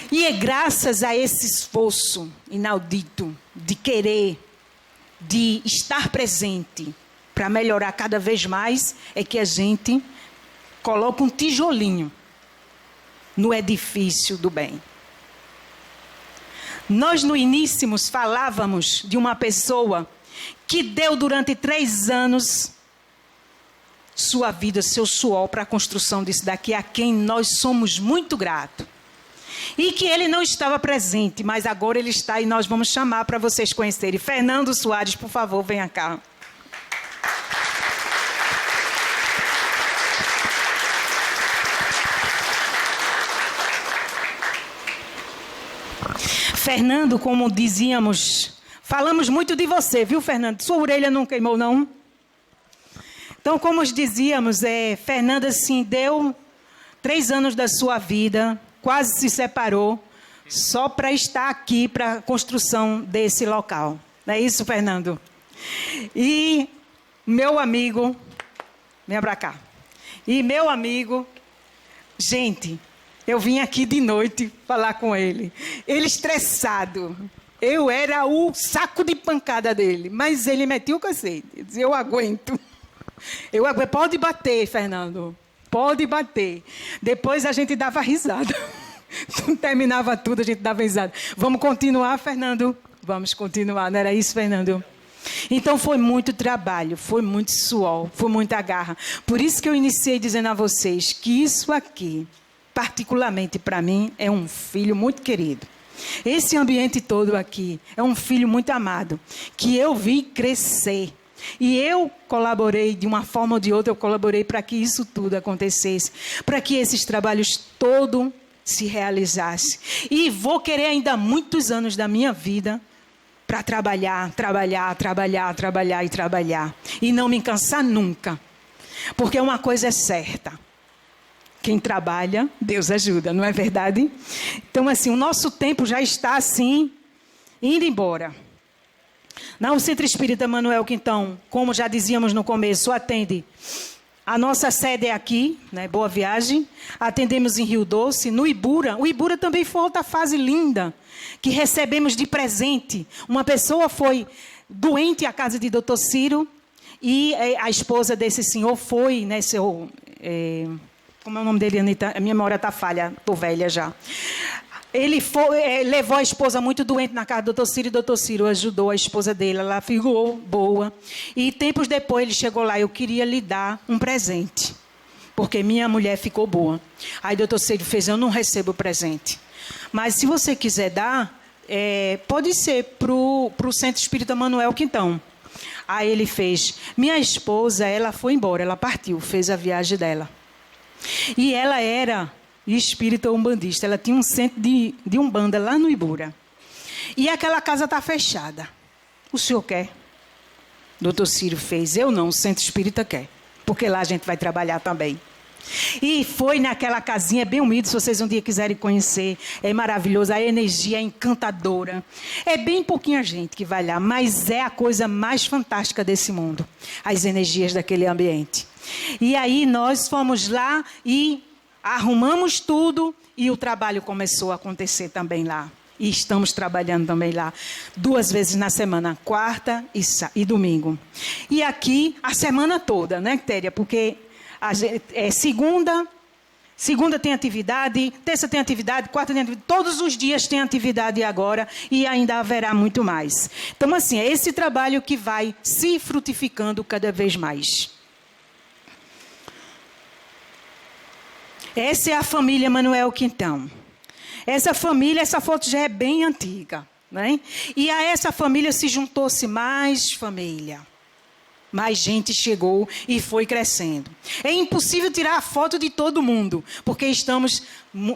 E é graças a esse esforço inaudito de querer, de estar presente para melhorar cada vez mais, é que a gente coloca um tijolinho no edifício do bem. Nós no início falávamos de uma pessoa que deu durante 3 anos sua vida, seu suor para a construção disso daqui, a quem nós somos muito gratos. E que ele não estava presente, mas agora ele está e nós vamos chamar para vocês conhecerem. Fernando Soares, por favor, venha cá. Fernando, como dizíamos, falamos muito de você, viu, Fernando? Sua orelha não queimou, não? Então, como dizíamos, Fernando, assim, deu 3 anos da sua vida, quase se separou, só para estar aqui para a construção desse local. Não é isso, Fernando? E meu amigo, venha para cá. E meu amigo, gente, eu vim aqui de noite falar com ele. Ele estressado. Eu era o saco de pancada dele, mas ele metia o cacete. Ele dizia, eu aguento. Pode bater, Fernando. Pode bater. Depois a gente dava risada. Terminava tudo, a gente dava risada. Vamos continuar, Fernando? Vamos continuar, não era isso, Fernando? Então foi muito trabalho, foi muito suor, foi muita garra. Por isso que eu iniciei dizendo a vocês que isso aqui, particularmente para mim, é um filho muito querido. Esse ambiente todo aqui é um filho muito amado, que eu vi crescer. E eu colaborei, de uma forma ou de outra, eu colaborei para que isso tudo acontecesse, para que esses trabalhos todos se realizassem. E vou querer ainda muitos anos da minha vida para trabalhar. E não me cansar nunca. Porque uma coisa é certa. Quem trabalha, Deus ajuda, não é verdade? Então, assim, o nosso tempo já está, assim, indo embora. O Centro Espírita Manuel Quintão, como já dizíamos no começo, atende. A nossa sede é aqui, né, Boa Viagem. Atendemos em Rio Doce, no Ibura. O Ibura também foi outra fase linda, que recebemos de presente. Uma pessoa foi doente à casa de Dr. Ciro, e a esposa desse senhor foi, né, como é o nome dele, Anitta? A minha memória está falha, estou velha já. Ele levou a esposa muito doente na casa do Dr. Ciro, e o Dr. Ciro ajudou a esposa dele, ela ficou boa. E tempos depois ele chegou lá, eu queria lhe dar um presente, porque minha mulher ficou boa. Aí o Dr. Ciro fez, eu não recebo presente. Mas se você quiser dar, pode ser para o Centro Espírita Manuel Quintão. Aí ele fez, minha esposa, ela foi embora, ela partiu, fez a viagem dela. E ela era espírita umbandista, ela tinha um centro de umbanda lá no Ibura. E aquela casa está fechada. O senhor quer? Doutor Ciro fez, eu não, o Centro Espírita quer, porque lá a gente vai trabalhar também. E foi naquela casinha bem humilde, se vocês um dia quiserem conhecer, é maravilhoso, a energia é encantadora. É bem pouquinha gente que vai lá, mas é a coisa mais fantástica desse mundo, as energias daquele ambiente. E aí nós fomos lá e arrumamos tudo e o trabalho começou a acontecer também lá. E estamos trabalhando também lá 2 vezes na semana, quarta e domingo. E aqui a semana toda, né, Téria? Porque segunda tem atividade, terça tem atividade, quarta tem atividade, todos os dias tem atividade agora e ainda haverá muito mais. Então, assim, é esse trabalho que vai se frutificando cada vez mais. Essa é a família Manuel Quintão. Essa família, essa foto já é bem antiga, né? E a essa família se juntou-se mais família. Mais gente chegou e foi crescendo. É impossível tirar a foto de todo mundo, porque estamos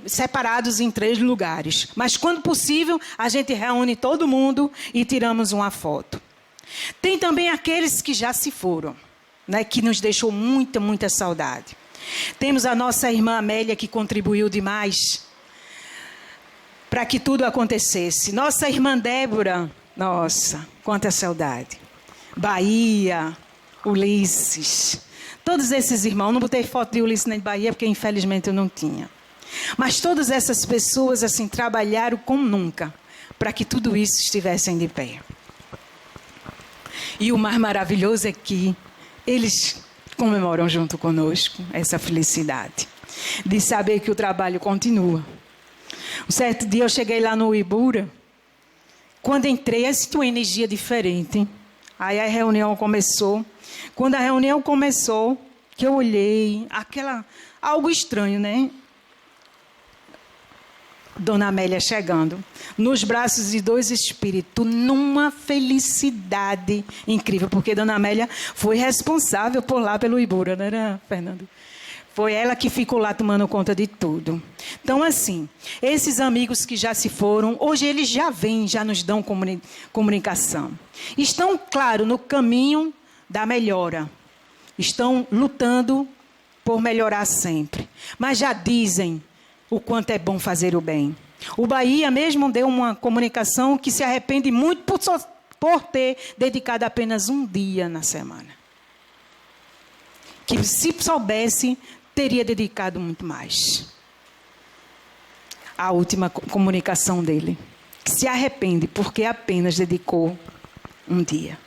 separados em 3 lugares. Mas quando possível, a gente reúne todo mundo e tiramos uma foto. Tem também aqueles que já se foram, né? Que nos deixou muita, muita saudade. Temos a nossa irmã Amélia, que contribuiu demais para que tudo acontecesse. Nossa irmã Débora, nossa, quanta saudade. Bahia, Ulisses, todos esses irmãos. Não botei foto de Ulisses nem de Bahia, porque infelizmente eu não tinha. Mas todas essas pessoas assim trabalharam como nunca para que tudo isso estivesse de pé. E o mais maravilhoso é que eles comemoram junto conosco essa felicidade de saber que o trabalho continua. Um certo dia eu cheguei lá no Ibura, quando entrei eu senti uma energia diferente. Aí a reunião começou. Quando a reunião começou, que eu olhei, algo estranho, né? Dona Amélia chegando, nos braços de 2 espíritos, numa felicidade incrível, porque Dona Amélia foi responsável por lá pelo Ibura, não era, Fernando? Foi ela que ficou lá tomando conta de tudo. Então, assim, esses amigos que já se foram, hoje eles já vêm, já nos dão comunicação. Estão, claro, no caminho da melhora. Estão lutando por melhorar sempre. Mas já dizem o quanto é bom fazer o bem. O Bahia mesmo deu uma comunicação que se arrepende muito por ter dedicado apenas um dia na semana. Que se soubesse, teria dedicado muito mais. A última comunicação dele. Que se arrepende porque apenas dedicou um dia.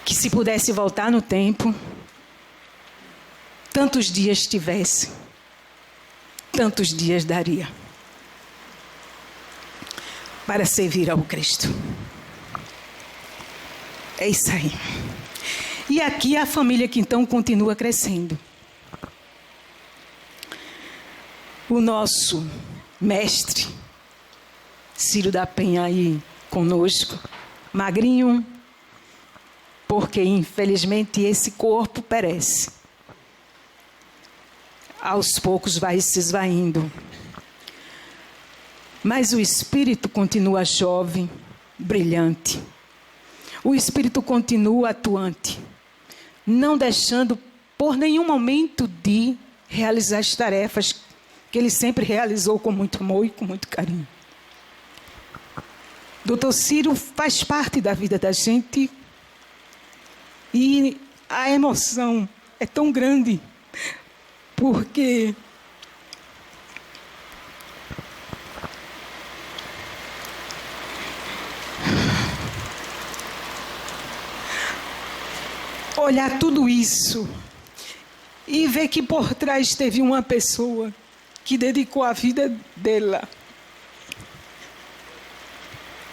Que se pudesse voltar no tempo, tantos dias tivesse, tantos dias daria para servir ao Cristo. É isso aí. E aqui a família Quintão continua crescendo. O nosso mestre, Ciro da Penha, aí conosco, magrinho, porque infelizmente esse corpo perece. Aos poucos vai se esvaindo. Mas o espírito continua jovem, brilhante. O espírito continua atuante, não deixando por nenhum momento de realizar as tarefas que ele sempre realizou com muito amor e com muito carinho. Doutor Ciro faz parte da vida da gente e a emoção é tão grande porque olhar tudo isso e ver que por trás teve uma pessoa que dedicou a vida dela,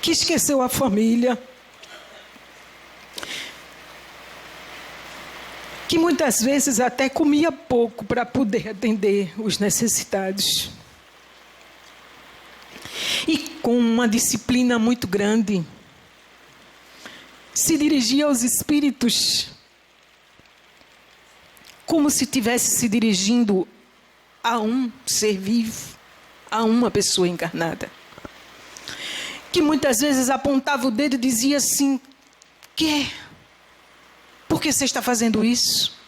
que esqueceu a família, que muitas vezes até comia pouco para poder atender os necessitados. E com uma disciplina muito grande, se dirigia aos espíritos como se estivesse se dirigindo a um ser vivo, a uma pessoa encarnada. Que muitas vezes apontava o dedo e dizia assim: por que você está fazendo isso?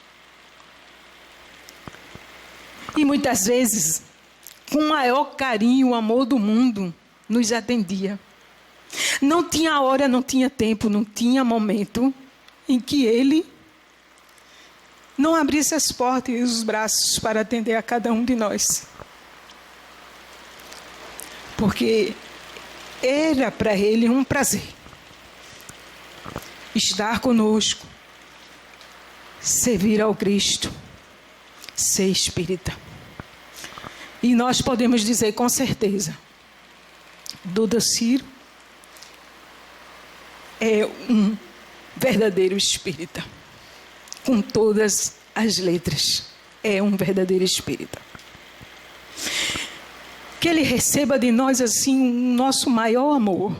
E muitas vezes, com o maior carinho, o amor do mundo, nos atendia. Não tinha hora, não tinha tempo, não tinha momento em que ele não abrisse as portas e os braços para atender a cada um de nós. Porque era para ele um prazer estar conosco, servir ao Cristo, ser espírita. E nós podemos dizer com certeza, Duda Ciro é um verdadeiro espírita. Com todas as letras, é um verdadeiro espírita. Que ele receba de nós assim o nosso maior amor,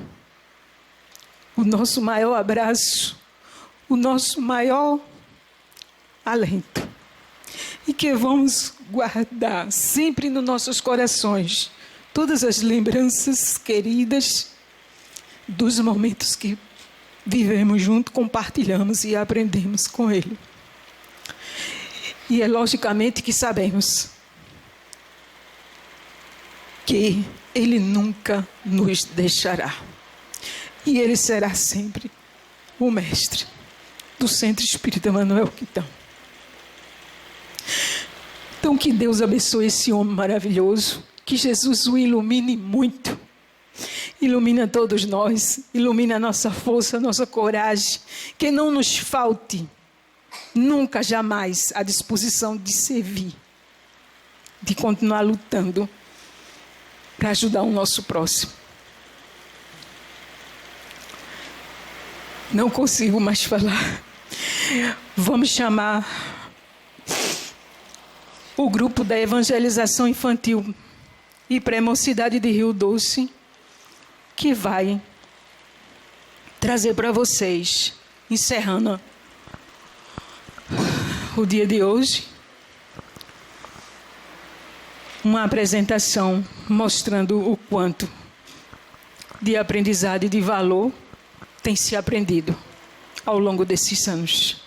o nosso maior abraço, o nosso maior alento. E que vamos guardar sempre nos nossos corações todas as lembranças queridas dos momentos que vivemos junto, compartilhamos e aprendemos com ele. E é logicamente que sabemos que ele nunca nos deixará. E ele será sempre o mestre do Centro Espírita Manuel Quitão. Então, que Deus abençoe esse homem maravilhoso, que Jesus o ilumine muito, ilumina todos nós, ilumina a nossa força, a nossa coragem, que não nos falte nunca, jamais, a disposição de servir, de continuar lutando para ajudar o nosso próximo. Não consigo mais falar. Vamos chamar o grupo da evangelização infantil e pré-mocidade de Rio Doce, que vai trazer para vocês, encerrando o dia de hoje, uma apresentação mostrando o quanto de aprendizado e de valor tem se aprendido ao longo desses anos.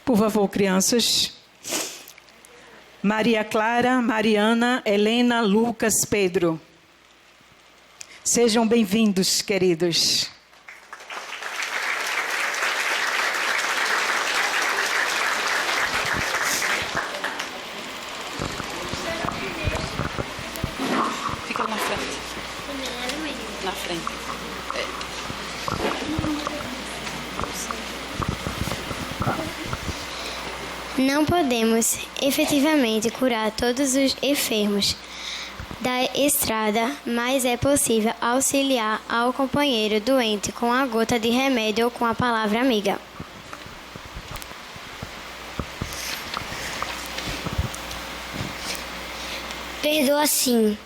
Por favor, crianças. Maria Clara, Mariana, Helena, Lucas, Pedro. Sejam bem-vindos, queridos. Fica na frente. Na frente. Não podemos efetivamente curar todos os enfermos da estrada, mas é possível auxiliar ao companheiro doente com a gota de remédio ou com a palavra amiga. Perdoa sim,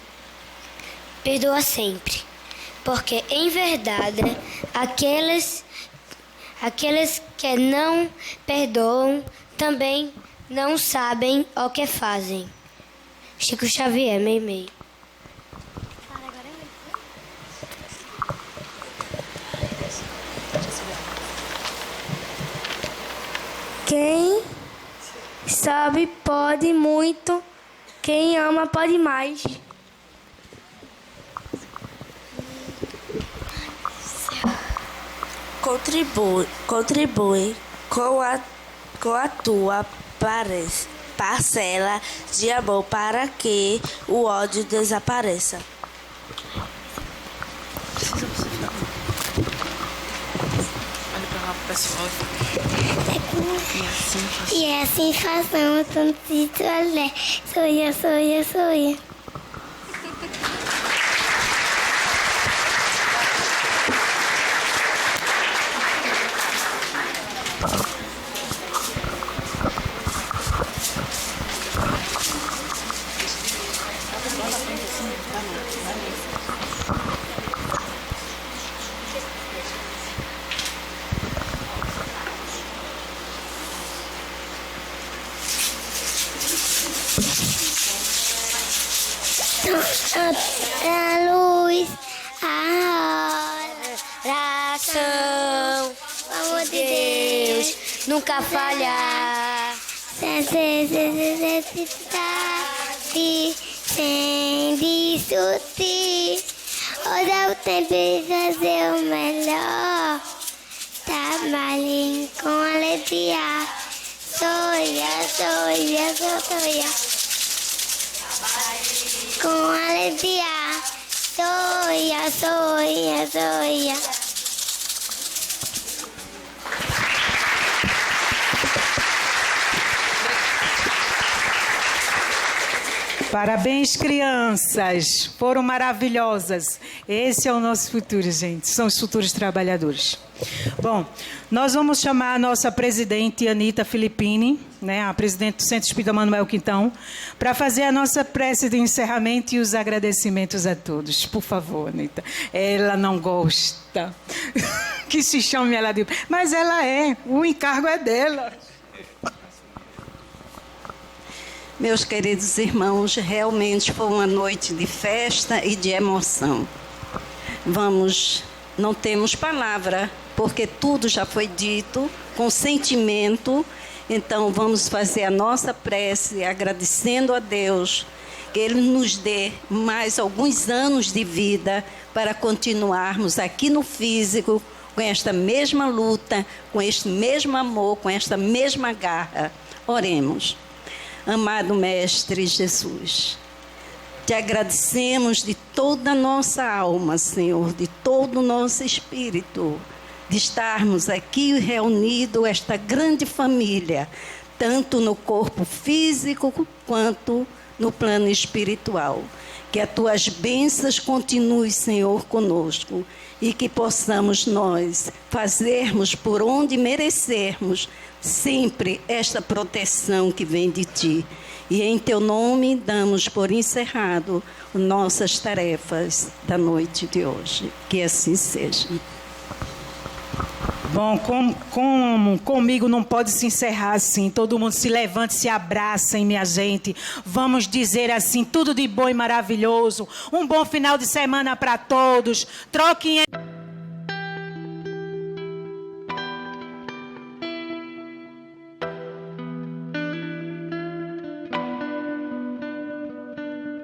perdoa sempre, porque em verdade aqueles que não perdoam também não sabem o que fazem. Chico Xavier, Meimei. Quem sabe pode muito, quem ama pode mais. Contribui com a tua parcela de amor para que o ódio desapareça. Olha para lá. pessoal. E assim façamos tanto olé. Sonha, sonha, sonha. A luz, a oração, o amor de Deus nunca falhar. Sem discutir, olha o tempo e fazer o melhor. Trabalhem com alegria, sonha, sonha, sonha. Com alegria, sonha, sonha, sonha. Parabéns, crianças. Foram maravilhosas. Esse é o nosso futuro, gente. São os futuros trabalhadores. Bom, nós vamos chamar a nossa presidente, Anita Filippini, né, a presidente do Centro Espírita Manuel Quintão, para fazer a nossa prece de encerramento e os agradecimentos a todos. Por favor, Anita. Ela não gosta que se chame ela de... Mas ela é. O encargo é dela. Meus queridos irmãos, realmente foi uma noite de festa e de emoção. Não temos palavra, porque tudo já foi dito, com sentimento. Então, vamos fazer a nossa prece, agradecendo a Deus, que Ele nos dê mais alguns anos de vida para continuarmos aqui no físico, com esta mesma luta, com este mesmo amor, com esta mesma garra. Oremos. Amado Mestre Jesus, te agradecemos de toda a nossa alma, Senhor, de todo o nosso espírito, de estarmos aqui reunidos, esta grande família, tanto no corpo físico quanto no plano espiritual. Que as tuas bênçãos continuem, Senhor, conosco e que possamos nós fazermos por onde merecermos sempre esta proteção que vem de ti. E em teu nome damos por encerrado nossas tarefas da noite de hoje. Que assim seja. Bom, como comigo não pode se encerrar assim, todo mundo se levante, se abracem, minha gente. Vamos dizer assim, tudo de bom e maravilhoso. Um bom final de semana para todos. Troquem...